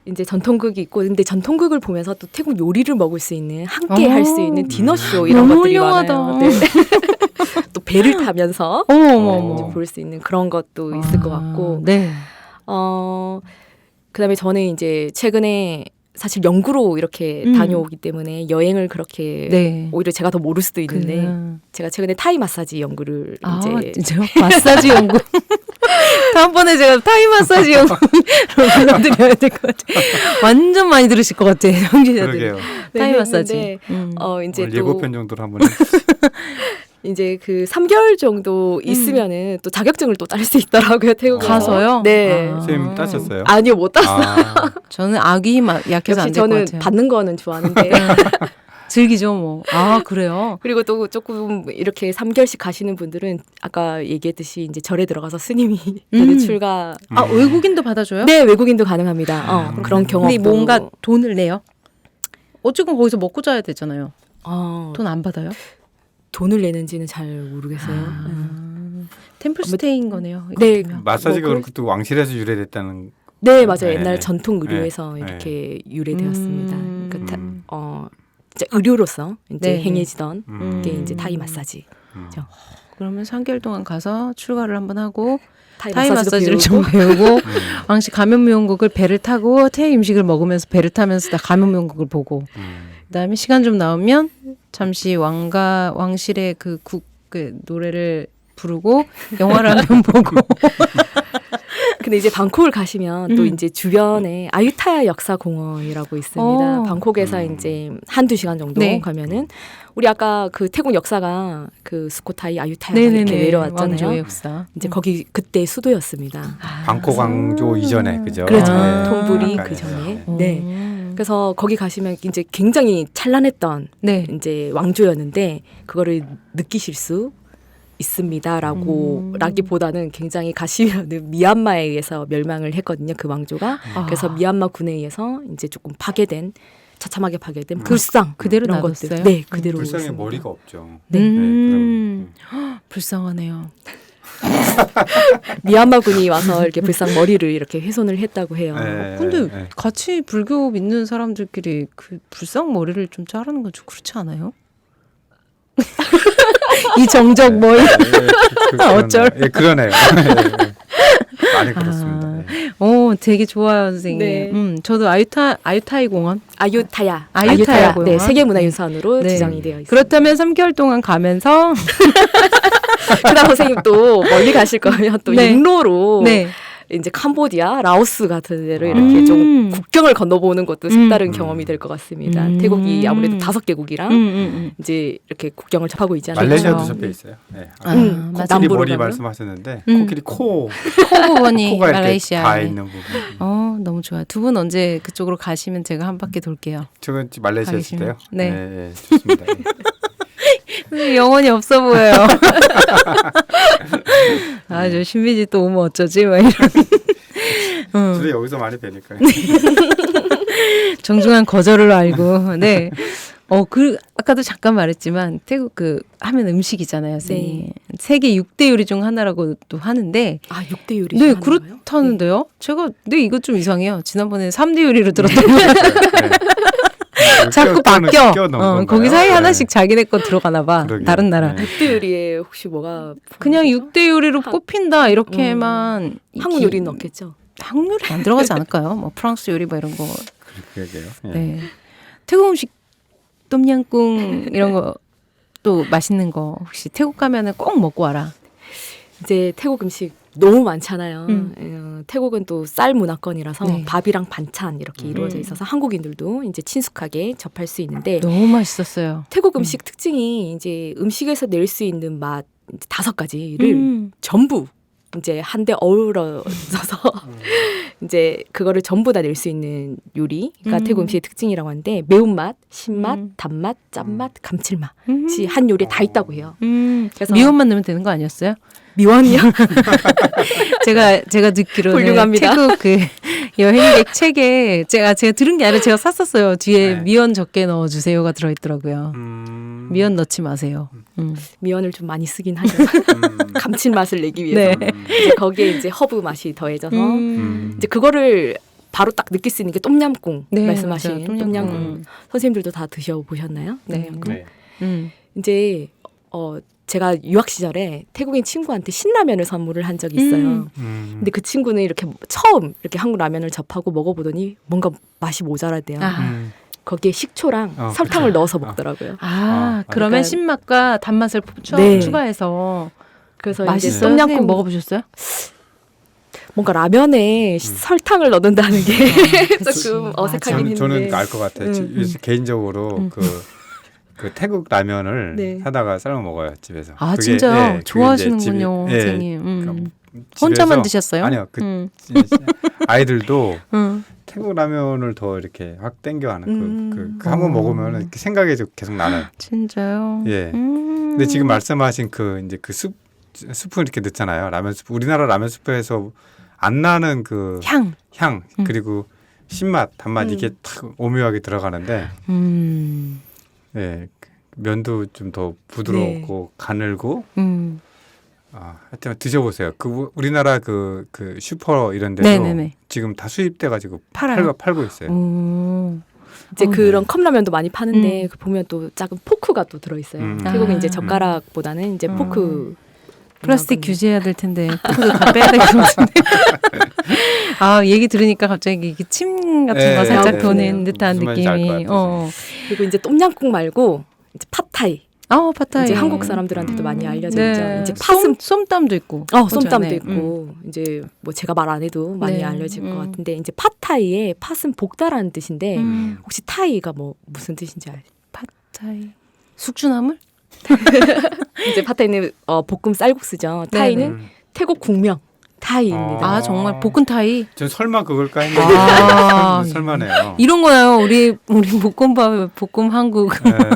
이제 전통극이 있고, 근데 전통극을 보면서 또 태국 요리를 먹을 수 있는, 함께 할 수 있는 디너쇼 이런 너무 것들이 훌륭하다. 많아요. 네. 또 배를 타면서 어머. 볼 수 있는 그런 것도 있을 것 같고, 네. 그다음에 저는 이제 최근에 사실 연구로 이렇게 다녀오기 때문에 여행을 그렇게 네. 오히려 제가 더 모를 수도 있는데 제가 최근에 타이 마사지 연구를 이제 진짜요? 마사지 연구. 다음번에 제가 타이 마사지 연구로 불러드려야 될 것 같아요. 완전 많이 들으실 것 같아요, 형제자들이. 그러게요. 타이 네, 마사지. 했는데, 이제 또 예고편 정도로 한번 이제 그 3개월 정도 있으면은 또 자격증을 또 딸 수 있더라고요, 태국에서. 가서요? 네. 선생님 따셨어요? 아니요, 못 땄어요. 저는 악이 약해서 안 역시 될 것 저는 같아요. 받는 거는 좋아하는데. 즐기죠, 뭐. 그래요? 그리고 또 조금 이렇게 3개월씩 가시는 분들은 아까 얘기했듯이 이제 절에 들어가서 스님이 다들 출가. 외국인도 받아줘요? 네, 외국인도 가능합니다. 그런 경험도. 근데 뭔가 돈을 내요? 어쨌건 거기서 먹고 자야 되잖아요. 돈 안 받아요? 돈을 내는지는 잘 모르겠어요. 템플스테이인 거네요. 네. 그러면. 마사지가 뭐 그것도 왕실에서 유래됐다는. 네, 맞아요. 네. 옛날 전통 의료에서 네. 이렇게 유래되었습니다. 그러니까 이제 의료로서 이제 네. 행해지던 게 이제 타이 마사지. 그러면 3개월 동안 가서 출가를 한번 하고 타이 마사지도 마사지를 좀 배우고. 배우고 왕씨 가면무용국을 배를 타고 태국 음식을 먹으면서 배를 타면서 다 가면무용국을 보고 그다음에 시간 좀 나오면 잠시 왕실의 그 노래를 부르고 영화를 한 편 보고 근데 이제 방콕을 가시면 또 이제 주변에 아유타야 역사공원이라고 있습니다. 방콕에서 이제 한두 시간 정도 네. 가면은 우리 아까 그 태국 역사가 그 수코타이 아유타야가 이렇게 내려왔잖아요. 왕조의 역사. 이제 거기 그때 수도였습니다. 방콕 왕조 이전에 그죠? 그렇죠. 네. 톰부리 아까 그 전에. 어. 네. 그래서 거기 가시면 이제 굉장히 찬란했던 네. 이제 왕조였는데 그거를 느끼실 수 있습니다라고 라기보다는 굉장히 가시면은 미얀마에 의해서 멸망을 했거든요. 그 왕조가. 그래서 미얀마 군에 의해서 이제 조금 파괴된 처참하게 파괴된 불상 그대로 이런 놔뒀어요? 것들. 네, 그대로 불쌍해 있습니다. 머리가 없죠. 네. 불쌍하네요. 미얀마 군이 와서 이렇게 불상 머리를 이렇게 훼손을 했다고 해요. 네. 근데 네. 같이 불교 믿는 사람들끼리 그 불상 머리를 좀 자르는 건 좀 그렇지 않아요? 이 정적 머리. 어쩔. 예, 그러네요. 많이 그렇습니다. 되게 좋아요, 선생님. 네. 저도 아유타이 공원. 아유타야. 아유타야 네, 공원. 세계문화유산으로 네. 지정이 되어 있습니다. 그렇다면 3개월 동안 가면서 그다음 선생님 또 멀리 가실 거면 또 네. 육로로 네. 이제 캄보디아, 라오스 같은 데로 이렇게 좀 국경을 건너보는 것도 색다른 경험이 될 것 같습니다. 태국이 아무래도 5개국이랑 이제 이렇게 국경을 접하고 있잖아요. 말레이시아도 그렇죠. 접해 있어요. 네. 맞아요. 코끼리 남부로 머리 가면? 말씀하셨는데 코끼리 코 코 부분이 코가 이렇게 말레이시아에. 다 있는 부분. 너무 좋아요. 두 분 언제 그쪽으로 가시면 제가 한 바퀴 돌게요. 저건 말레이시아 있을 때요. 네. 네, 좋습니다. 네. 영혼이 없어 보여요. 저 신비지 또 오면 어쩌지? 막 이런. 둘이 여기서 많이 뵈니까요. 정중한 거절을 알고. 네. 아까도 잠깐 말했지만 태국 하면 음식이잖아요, 선생님. 네. 세계 6대 요리 중 하나라고 또 하는데. 6대 요리 네, 중 하나인가요? 그렇다는데요. 제가 이거 좀 이상해요. 지난번에 3대 요리로 들었던 거. 자꾸 바뀌어. 거기 사이 하나씩 자기네 거 들어가나 봐. 그러게요. 다른 나라. 네. 6대 요리에 혹시 뭐가 그냥 포함되죠? 6대 요리로 꼽힌다 이렇게만. 한국 요리는 없겠죠? 한국 요리 안 들어가지 않을까요? 뭐 프랑스 요리 뭐 이런 거. 그러게요. 예. 네. 태국 음식 똠양꿍 이런 거 또 맛있는 거 혹시 태국 가면은 꼭 먹고 와라. 이제 태국 음식 너무 많잖아요. 태국은 또 쌀 문화권이라서 네. 밥이랑 반찬 이렇게 이루어져 있어서 한국인들도 이제 친숙하게 접할 수 있는데 너무 맛있었어요. 태국 음식 특징이 이제 음식에서 낼 수 있는 맛 5가지를 전부 이제 한데 어우러져서 이제 그거를 전부 다 낼 수 있는 요리가 태국 음식의 특징이라고 하는데 매운맛, 신맛, 단맛, 짠맛, 감칠맛이 한 요리에 다 있다고 해요. 그래서 미원만 넣으면 되는 거 아니었어요? 미원이요? 제가 듣기로는 훌륭합니다. 태국 여행객 책에 제가 들은 게 아니라 제가 샀었어요. 뒤에 네. 미원 적게 넣어주세요가 들어있더라고요. 미원 넣지 마세요. 미원을 좀 많이 쓰긴 하죠. 감칠맛을 내기 위해서. 네. 이제 거기에 이제 허브 맛이 더해져서 이제 그거를 바로 딱 느낄 수 있는 게 똠얌꿍 네, 말씀하신 맞아요. 똠얌꿍. 선생님들도 다 드셔보셨나요? 네. 똠얌꿍? 네. 이제 제가 유학 시절에 태국인 친구한테 신라면을 선물을 한 적이 있어요. 근데 그 친구는 이렇게 처음 이렇게 한국 라면을 접하고 먹어보더니 뭔가 맛이 모자라대요. 거기에 식초랑 설탕을 넣어서 먹더라고요. 그러면 약간- 신맛과 단맛을 네. 추가해서 그래서 맛있어요? 이제 똠양꿍 선생님 먹어보셨어요? 뭔가 라면에 설탕을 넣는다는 게 조금 어색하긴 저는 했는데. 알 것 같아요. 개인적으로 그 태국 라면을 네. 사다가 삶아 먹어요 집에서. 아 그게, 진짜 예, 그게 좋아하시는군요, 이제 집이- 예, 선생님. 그러니까 혼자만 집에서- 드셨어요? 아니요, 아이들도 응. 태국 라면을 더 이렇게 확 땡겨하는 그 한번 먹으면 이렇게 생각이 계속 나요. 진짜요? 예. 근데 지금 말씀하신 이제 그 스프 이렇게 넣잖아요. 라면 스프. 우리나라 라면 스프에서 안 나는 그 향. 그리고 신맛, 단맛 이게 탁 오묘하게 들어가는데 예. 면도 좀 더 부드럽고 가늘고 하여튼 드셔보세요. 우리나라 그 슈퍼 이런 데도 네네네. 지금 다 수입돼가지고 팔아요? 팔고 있어요. 이제 네. 그런 컵라면도 많이 파는데 그 보면 또 작은 포크가 또 들어있어요. 태국은 이제 젓가락보다는 이제 포크. 플라스틱 규제해야 될 텐데 포크도 다 빼야 될 것 같은데. 얘기 들으니까 갑자기 이게 침 같은 거 살짝 도는 듯한 무슨 말인지 알 느낌이. 것 같아요. 그리고 이제 똠양꿍 말고 이제 팟타이. 팟타이. 이제 한국 사람들한테도 많이 알려져 네. 있죠. 이제 팥은 쏨땀도 있고. 쏨땀도 그죠? 있고 이제 뭐 제가 말 안 해도 많이 네. 알려질 것 같은데 이제 팟타이에 팥은 볶다라는 뜻인데 혹시 타이가 뭐 무슨 뜻인지 알죠? 팟타이. 숙주나물? 이제 팟타이는 볶음 쌀국수죠. 타이는 음. 태국 국명 타이입니다. 정말 볶은 타이. 전 설마 그걸까 했는데 설마네요. 이런 거요. 우리 볶음밥, 볶음 한국,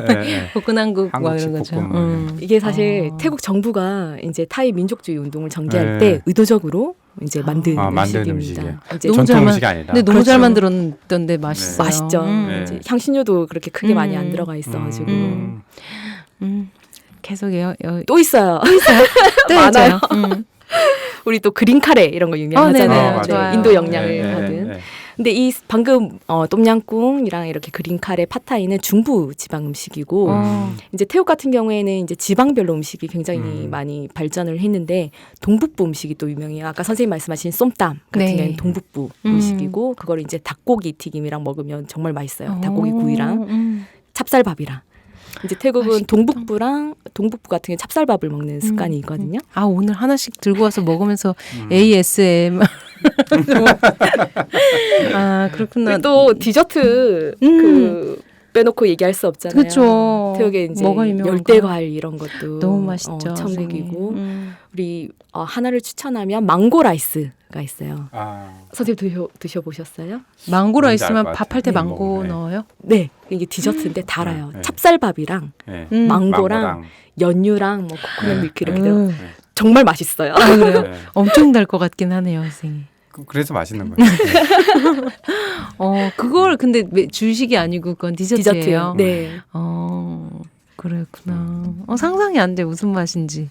예. 볶은 한국 막 한국식 이런 거죠. 볶음. 이게 사실 태국 정부가 이제 타이 민족주의 운동을 전개할 네. 때 의도적으로 이제 만든 만든 음식입니다. 음식이에요. 이제 너무 전통 잘 음식이 아니라. 근데 너무 잘 그렇죠. 만들었던데 맛있어요. 맛있죠. 네. 이제 향신료도 그렇게 크게 많이 안 들어가 있어가지고 계속해요. 또 있어요. 또 많아요. 있잖아요. 우리 또 그린 카레 이런 거 유명하잖아요. 네네, 좋아요. 인도 영향을 예, 예, 받은. 예. 근데 이 방금 똠양꿍이랑 이렇게 그린 카레 팟타이는 중부 지방 음식이고 이제 태국 같은 경우에는 이제 지방별로 음식이 굉장히 많이 발전을 했는데 동북부 음식이 또 유명해요. 아까 선생님 말씀하신 쏨땀 같은 네. 경우는 동북부 음식이고 그걸 이제 닭고기 튀김이랑 먹으면 정말 맛있어요. 닭고기 구이랑 찹쌀밥이랑. 이제 태국은 맛있겠다. 동북부 같은 경우 찹쌀밥을 먹는 습관이 있거든요. 오늘 하나씩 들고 와서 먹으면서 ASM. 그렇구나. 그리고 또 디저트 빼놓고 얘기할 수 없잖아요. 그렇죠. 태국에 이제 뭐가 유명한가요? 열대과일 이런 것도 너무 맛있죠. 천국이고 선생님. 우리 하나를 추천하면 망고 라이스가 있어요. 선생님 드셔보셨어요? 망고 뭔지 알 라이스면 것 밥할 때 같아요. 망고 네. 넣어요? 네, 이게 디저트인데 달아요. 네. 찹쌀밥이랑 예. 망고랑 연유랑 뭐 코코넛 밀크 이렇게 들어. 네. 정말 맛있어요. 그래요? 네. 엄청 달 것 같긴 하네요, 선생님. 그래서 맛있는 거예요. 그걸 근데 주식이 아니고 그건 디저트예요. 네. 그랬구나. 상상이 안 돼. 무슨 맛인지.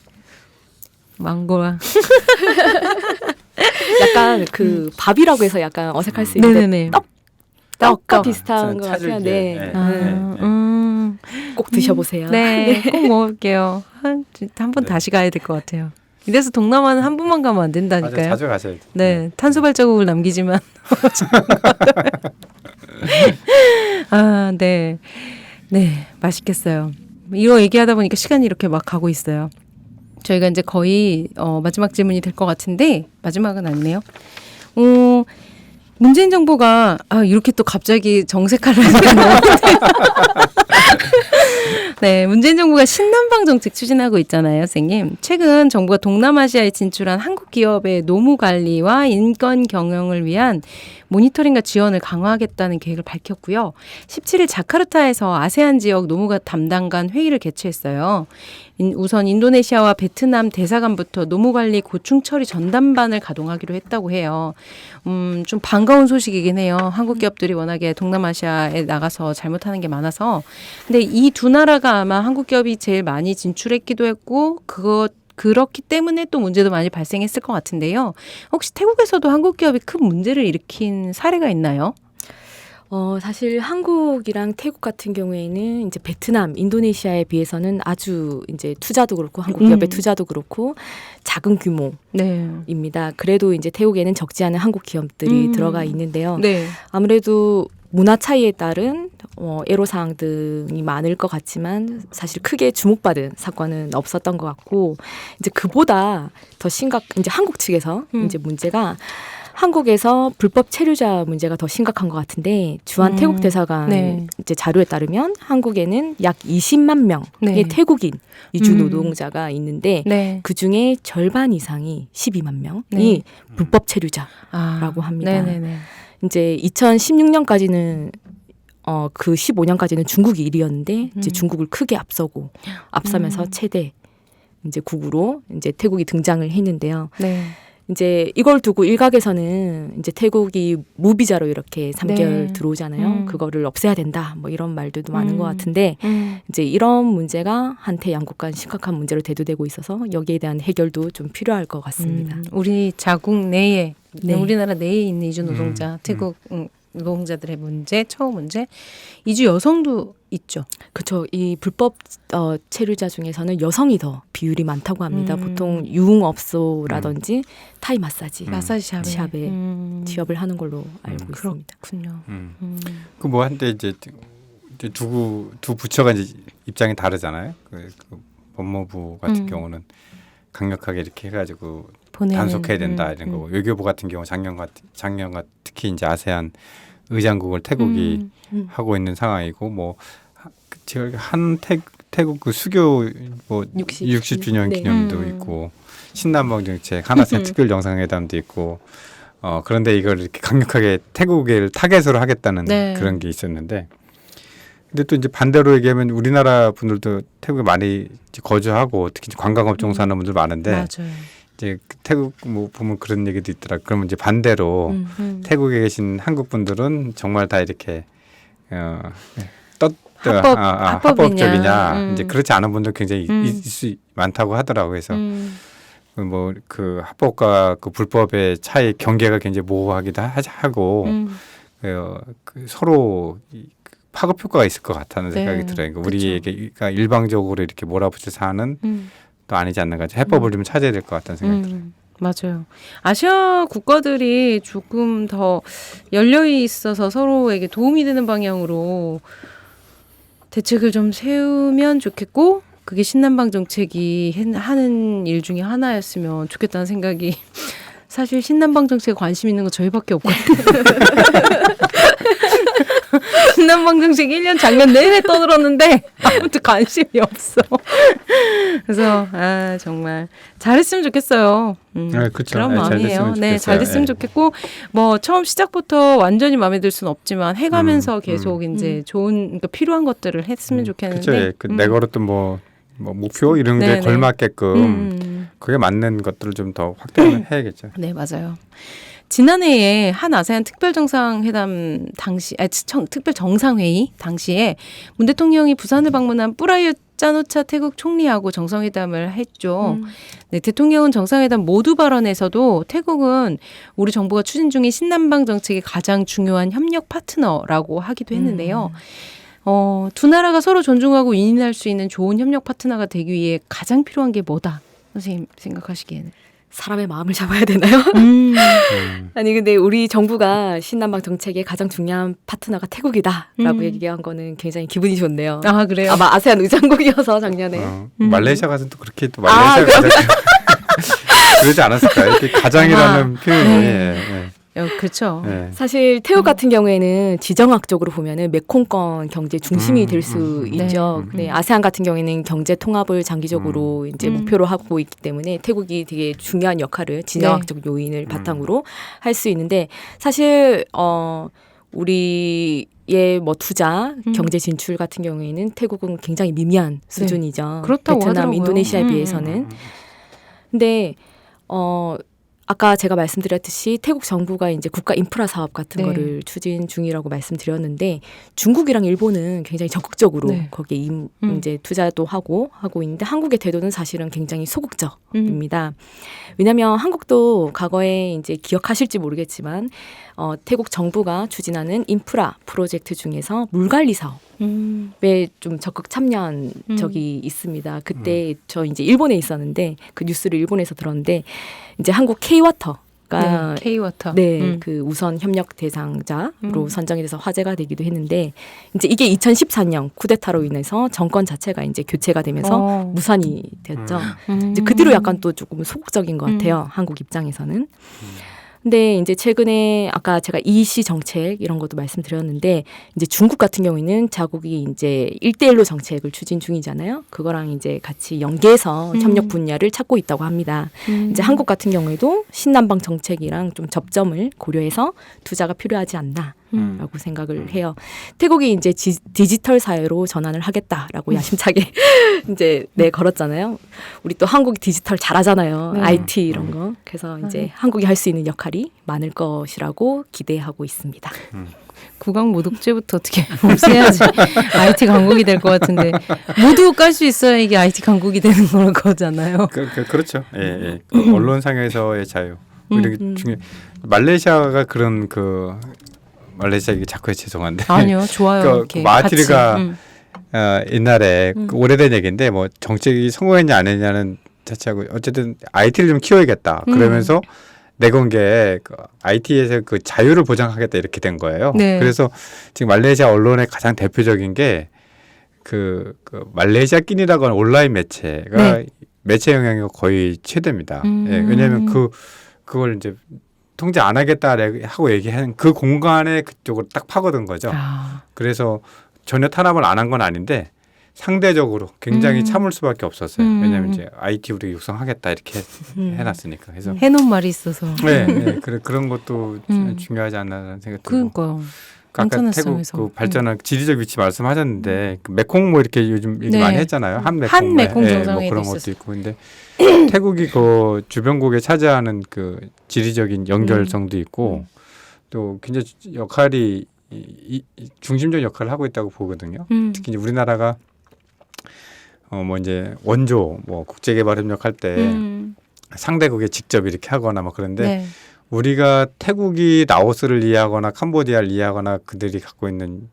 망고랑. 약간 그 밥이라고 해서 약간 어색할 수 있는데 네네네. 떡과 떡. 비슷한 것 같아요. 찾을게. 네. 꼭 드셔보세요. 네, 꼭 먹을게요. 한 번 다시 가야 될 것 같아요. 이래서 동남아는 한 번만 가면 안 된다니까요. 자주 가셔야 돼요. 네, 탄소 발자국을 남기지만. 네. 네, 맛있겠어요. 이거 얘기하다 보니까 시간이 이렇게 막 가고 있어요. 저희가 이제 거의 마지막 질문이 될 것 같은데 마지막은 아니네요. 문재인 정부가 이렇게 또 갑자기 정색하려니까 너무 네, 문재인 정부가 신남방 정책 추진하고 있잖아요, 선생님. 최근 정부가 동남아시아에 진출한 한국 기업의 노무 관리와 인권 경영을 위한 모니터링과 지원을 강화하겠다는 계획을 밝혔고요. 17일 자카르타에서 아세안 지역 노무 담당관 회의를 개최했어요. 우선 인도네시아와 베트남 대사관부터 노무 관리 고충 처리 전담반을 가동하기로 했다고 해요. 좀 반가운 소식이긴 해요. 한국 기업들이 워낙에 동남아시아에 나가서 잘못하는 게 많아서. 근데 이 두 나라가 아마 한국 기업이 제일 많이 진출했기도 했고 그렇기 때문에 또 문제도 많이 발생했을 것 같은데요. 혹시 태국에서도 한국 기업이 큰 문제를 일으킨 사례가 있나요? 사실 한국이랑 태국 같은 경우에는 이제 베트남, 인도네시아에 비해서는 아주 이제 투자도 그렇고 한국 기업의 투자도 그렇고 작은 규모입니다. 네. 그래도 이제 태국에는 적지 않은 한국 기업들이 들어가 있는데요. 네. 아무래도 문화 차이에 따른 애로사항 등이 많을 것 같지만 사실 크게 주목받은 사건은 없었던 것 같고 이제 그보다 더 이제 한국 측에서 이제 문제가 한국에서 불법 체류자 문제가 더 심각한 것 같은데 주한 태국 대사관 네. 이제 자료에 따르면 한국에는 약 20만 명의 네. 태국인 이주 노동자가 있는데 네. 그 중에 절반 이상이 12만 명이 네. 불법 체류자라고 합니다. 네네네. 이제 2016년까지는 그 15년까지는 중국이 1위였는데 이제 중국을 크게 앞서면서 최대 이제 국으로 이제 태국이 등장을 했는데요. 네. 이제 이걸 두고 일각에서는 이제 태국이 무비자로 이렇게 3개월 네. 들어오잖아요. 그거를 없애야 된다. 뭐 이런 말들도 많은 것 같은데 이제 이런 문제가 한태 양국 간 심각한 문제로 대두되고 있어서 여기에 대한 해결도 좀 필요할 것 같습니다. 우리 자국 내에 네. 우리나라 내에 있는 이주 노동자, 태국 노동자들의 문제, 처우 문제, 이주 여성도 있죠. 그렇죠. 이 불법 체류자 중에서는 여성이 더 비율이 많다고 합니다. 보통 유흥업소라든지 타이 마사지 마사지 샵에 취업을 하는 걸로 알고 있습니다. 그렇군요. 그 뭐 한때 이제 두 부처가 이제 입장이 다르잖아요. 그 법무부 같은 경우는 강력하게 이렇게 해가지고 단속해야 된다 이런 거고 외교부 같은 경우 작년 특히 이제 아세안 의장국을 태국이 하고 있는 상황이고 뭐 태국 그 수교 뭐 60주년 네. 기념도 있고 신남방 정책 하나센 특별 정상회담도 있고 그런데 이걸 이렇게 강력하게 태국을 타겟으로 하겠다는 네. 그런 게 있었는데 근데 또 이제 반대로 얘기하면 우리나라 분들도 태국에 많이 거주하고 특히 관광업 종사하는 분들 많은데 맞아요. 이제 태국 뭐 보면 그런 얘기도 있더라. 그러면 이제 반대로 태국에 계신 한국 분들은 정말 다 이렇게 합법적이냐? 이제 그렇지 않은 분들 굉장히 많다고 하더라고요. 그래서 뭐 그 합법과 그 불법의 차이 경계가 굉장히 모호하기도 하고 그 서로 파급 효과가 있을 것 같다는 생각이 들어요. 그러니까 우리에게가 일방적으로 이렇게 몰아붙일 사안은 또 아니지 않는가. 해법을 좀 찾아야 될 것 같다는 생각이 들어요. 맞아요. 아시아 국가들이 조금 더 열려 있어서 서로에게 도움이 되는 방향으로 대책을 좀 세우면 좋겠고 그게 신남방 정책이 하는 일 중에 하나였으면 좋겠다는 생각이 사실 신남방 정책에 관심 있는 거 저희밖에 없거든요. 신남방 정책 1년 작년 내내 떠들었는데 아무튼 관심이 없어. 그래서 정말 잘했으면 좋겠어요. 네, 그쵸. 그런 네, 마음이에요. 네, 잘 됐으면 네. 좋겠고 뭐 처음 시작부터 완전히 마음에 들 수는 없지만 해가면서 계속 이제 좋은 그러니까 필요한 것들을 했으면 좋겠는데. 그렇죠. 그 내걸었던 뭐 목표 이런 게 네네. 걸맞게끔 그게 맞는 것들을 좀 더 확대를 해야겠죠. 네, 맞아요. 지난해에 한 아세안 특별 정상회담 특별 정상회의 당시에 문 대통령이 부산을 방문한 뿌라윳 짜누차 태국 총리하고 정상회담을 했죠. 네, 대통령은 정상회담 모두 발언에서도 태국은 우리 정부가 추진 중인 신남방 정책의 가장 중요한 협력 파트너라고 하기도 했는데요. 두 나라가 서로 존중하고 인인할 수 있는 좋은 협력 파트너가 되기 위해 가장 필요한 게 뭐다? 선생님 생각하시기에는? 사람의 마음을 잡아야 되나요? 아니 근데 우리 정부가 신남방 정책의 가장 중요한 파트너가 태국이다라고 얘기한 거는 굉장히 기분이 좋네요. 아, 그래요? 아마 아세안 의장국이어서 작년에. 말레이시아 가서 또 그렇게 또 말레이시아 가서 그러지 않았을까요? 이렇게 가장이라는 표현이. 그렇죠. 네. 사실 태국 같은 경우에는 지정학적으로 보면은 메콩권 경제 중심이 될 수 있죠. 네, 아세안 같은 경우에는 경제 통합을 장기적으로 이제 목표로 하고 있기 때문에 태국이 되게 중요한 역할을 지정학적 요인을 바탕으로 할 수 있는데 사실 우리의 뭐 투자, 경제 진출 같은 경우에는 태국은 굉장히 미미한 수준이죠. 그렇다고 베트남, 하더라고요. 인도네시아에 비해서는. 근데 아까 제가 말씀드렸듯이 태국 정부가 이제 국가 인프라 사업 같은 네. 거를 추진 중이라고 말씀드렸는데 중국이랑 일본은 굉장히 적극적으로 네. 거기에 이제 투자도 하고 있는데 한국의 태도는 사실은 굉장히 소극적입니다. 왜냐하면 한국도 과거에 이제 기억하실지 모르겠지만 태국 정부가 추진하는 인프라 프로젝트 중에서 물관리 사업에 좀 적극 참여한 적이 있습니다. 그때 저 이제 일본에 있었는데 그 뉴스를 일본에서 들었는데 이제 한국 K-워터가 K-워터. 네, 그 우선 협력 대상자로 선정이 돼서 화제가 되기도 했는데 이제 이게 2014년 쿠데타로 인해서 정권 자체가 이제 교체가 되면서 무산이 되었죠. 이제 그 뒤로 약간 또 조금 소극적인 것 같아요. 한국 입장에서는. 근데 이제 최근에 아까 제가 EC 정책 이런 것도 말씀드렸는데 이제 중국 같은 경우에는 자국이 이제 1대1로 정책을 추진 중이잖아요. 그거랑 이제 같이 연계해서 협력 분야를 찾고 있다고 합니다. 이제 한국 같은 경우에도 신남방 정책이랑 좀 접점을 고려해서 투자가 필요하지 않나라고 생각을 해요. 태국이 이제 디지털 사회로 전환을 하겠다라고 야심차게 이제 걸었잖아요. 우리 또 한국이 디지털 잘하잖아요. IT 이런 거. 그래서 이제 한국이 할 수 있는 역할이 많을 것이라고 기대하고 있습니다. 국악 모독죄부터 어떻게 없애야지 IT 강국이 될 것 같은데 모두 깔 수 있어야 이게 IT 강국이 되는 거잖아요. 그렇죠. 예. 그 언론상에서의 자유. 이렇게 중에 말레이시아가 그런 말레이시아 이게 자꾸 죄송한데 아니요, 좋아요. 그 마하티르가 옛날에 그 오래된 얘기인데 뭐 정책이 성공했냐 안 했냐는 자체하고 어쨌든 IT를 좀 키워야겠다. 그러면서 내건 게 IT에서 그 자유를 보장하겠다 이렇게 된 거예요. 네. 그래서 지금 말레이시아 언론의 가장 대표적인 게 그 말레이시아 낀이라고 하는 온라인 매체가 매체 영향이 거의 최대입니다. 예, 왜냐하면 그걸 이제 통제 안 하겠다 하고 얘기하는 그 공간에 그쪽으로 딱 파고든 거죠. 그래서 전혀 탄압을 안 한 건 아닌데 상대적으로 굉장히 참을 수밖에 없었어요. 왜냐하면 이제 IT 우리 육성하겠다 이렇게 해놨으니까. 그래서 해놓은 말이 있어서. 네. 그런 것도 중요하지 않나라는 생각이 들고. 그러니까요. 아까 태국 그 발전한 지리적 위치 말씀하셨는데 그 메콩 뭐 이렇게 요즘 얘기 많이 했잖아요. 한 메콩 정상회의도 뭐 그런 있었어요. 것도 있고 근데 태국이 그 주변국에 차지하는 그 지리적인 연결성도 있고 또 굉장히 역할이 중심적 역할을 하고 있다고 보거든요. 특히 이제 우리나라가 뭐 이제 원조 뭐 국제개발협력 할 때 상대국에 직접 이렇게 하거나 뭐 그런데 우리가 태국이 라오스를 이해하거나 캄보디아를 이해하거나 그들이 갖고 있는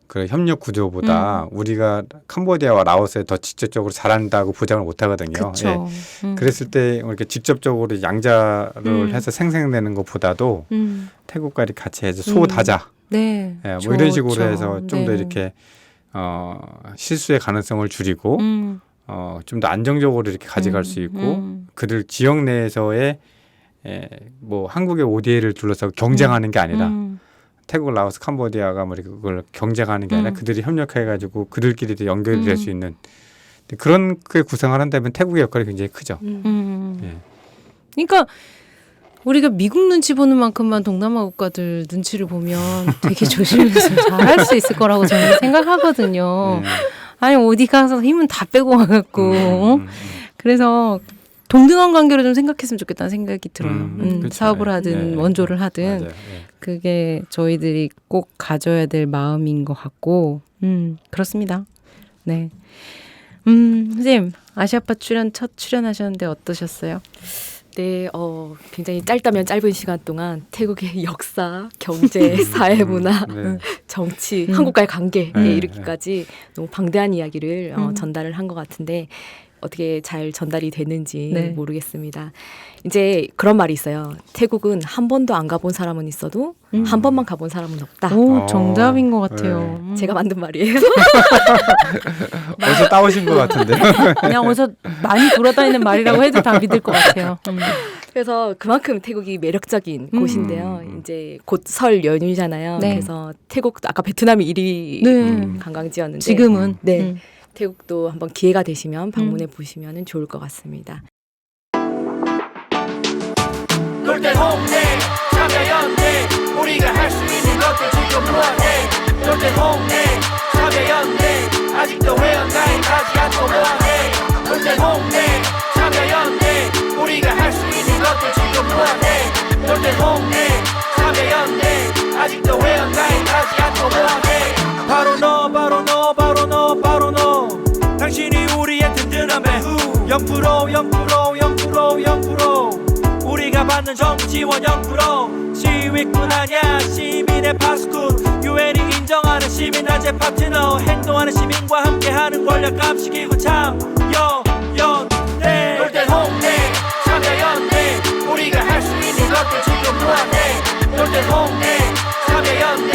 그 협력 구조보다 우리가 캄보디아와 라오스에 더 직접적으로 잘한다고 보장을 못 하거든요. 그렇죠. 예. 그랬을 때 이렇게 직접적으로 양자를 해서 생생내는 것보다도 태국과 이렇게 같이 해서 소다자 예, 뭐 이런 식으로 해서 좀 더 이렇게 실수의 가능성을 줄이고 좀 더 안정적으로 이렇게 가져갈 수 있고 그들 지역 내에서의 뭐 한국의 ODA를 둘러싸고 경쟁하는 게 아니라 태국, 라오스, 캄보디아가 뭐 그걸 경쟁하는 게 아니라 그들이 협력해가지고 그들끼리도 연결이 될 수 있는 그런 게 구성을 한다면 태국의 역할이 굉장히 크죠. 예. 그러니까 우리가 미국 눈치 보는 만큼만 동남아 국가들 눈치를 보면 되게 조심해서 잘할 수 있을 거라고 저는 생각하거든요. 아니 어디 가서 힘은 다 빼고 와갖고 그래서 동등한 관계로 좀 생각했으면 좋겠다는 생각이 들어요. 그렇죠. 사업을 하든 원조를 하든 맞아요. 그게 저희들이 꼭 가져야 될 마음인 것 같고 그렇습니다. 네. 선생님 아시아파 첫 출연하셨는데 어떠셨어요? 네, 굉장히 짧다면 짧은 시간 동안 태국의 역사, 경제, 사회 문화, 정치, 한국과의 관계에 이르기까지 너무 방대한 이야기를 전달을 한 것 같은데 어떻게 잘 전달이 됐는지 모르겠습니다. 이제 그런 말이 있어요. 태국은 한 번도 안 가본 사람은 있어도 한 번만 가본 사람은 없다. 오, 정답인 것 같아요. 제가 만든 말이에요. 어디서 따오신 것 같은데. 그냥 어디서 많이 돌아다니는 말이라고 해도 다 믿을 것 같아요. 그래서 그만큼 태국이 매력적인 곳인데요. 이제 곧 설 연휴잖아요. 그래서 태국도 아까 베트남이 1위 관광지였는데 지금은 태국도 한번 기회가 되시면 방문해 보시면 좋을 것 같습니다. 놀때 홍대 참여연대 우리가 할 수 있는 것들 지금 뭐해 놀때 홍대 참여연대 아직도 회원가입하지 않고 뭐해 놀때 홍대 참여연대 우리가 할 수 있는 것들 지금 뭐해 0% 우리가 받는 정부 지원 0% 시위꾼 아냐 시민의 파수꾼 유엔이 인정하는 시민단체 파트너 행동하는 시민과 함께하는 권력 감시기구 참여연대 놀땐 홍대 참여연대 우리가 할 수 있는 것들 지금 무한해 놀땐 홍대 참여연대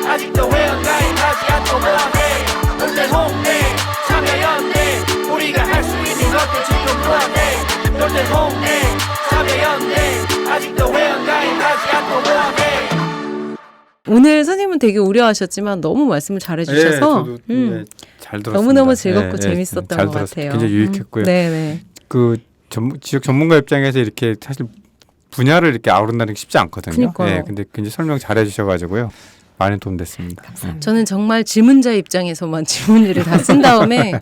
아직도 회원가입하지 않고 뭐하네 놀땐 홍대 참여연대 우리가 할 수 있는 것들 지금 무한해 놀땐 홍대 참여연대 아직도 회원가입하지 않고 뭐하네. 오늘 선생님은 되게 우려하셨지만 너무 말씀을 잘해주셔서 저도 잘 들었습니다. 너무너무 즐겁고 재밌었던 잘 것 들었어요. 같아요. 굉장히 유익했고요. 네네. 그 지역 전문가 입장에서 이렇게 사실 분야를 이렇게 아우른다는 게 쉽지 않거든요. 그러니까요. 네, 근데 굉장히 설명 잘해 주셔가지고요. 많이 도움됐습니다. 저는 정말 질문자 입장에서만 질문지를 다 쓴 다음에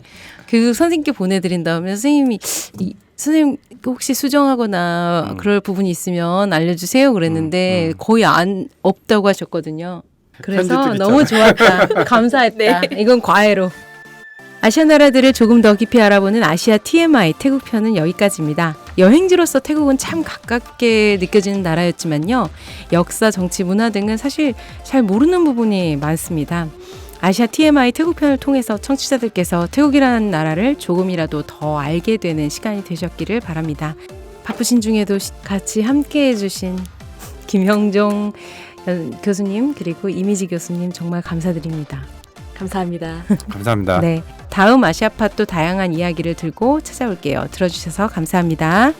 그 선생님께 보내드린 다음에 선생님이 선생님 혹시 수정하거나 그럴 부분이 있으면 알려주세요 그랬는데 거의 없다고 하셨거든요. 그래서 편집도 너무 좋았다. 감사했다. 이건 과외로. 아시아 나라들을 조금 더 깊이 알아보는 아시아 TMI 태국 편은 여기까지입니다. 여행지로서 태국은 참 가깝게 느껴지는 나라였지만요. 역사, 정치, 문화 등은 사실 잘 모르는 부분이 많습니다. 아시아 TMI 태국 편을 통해서 청취자들께서 태국이라는 나라를 조금이라도 더 알게 되는 시간이 되셨기를 바랍니다. 바쁘신 중에도 같이 함께 해주신 김형종 교수님 그리고 이미지 교수님 정말 감사드립니다. 감사합니다. 감사합니다. 네, 다음 아시아팟 또 다양한 이야기를 들고 찾아올게요. 들어주셔서 감사합니다.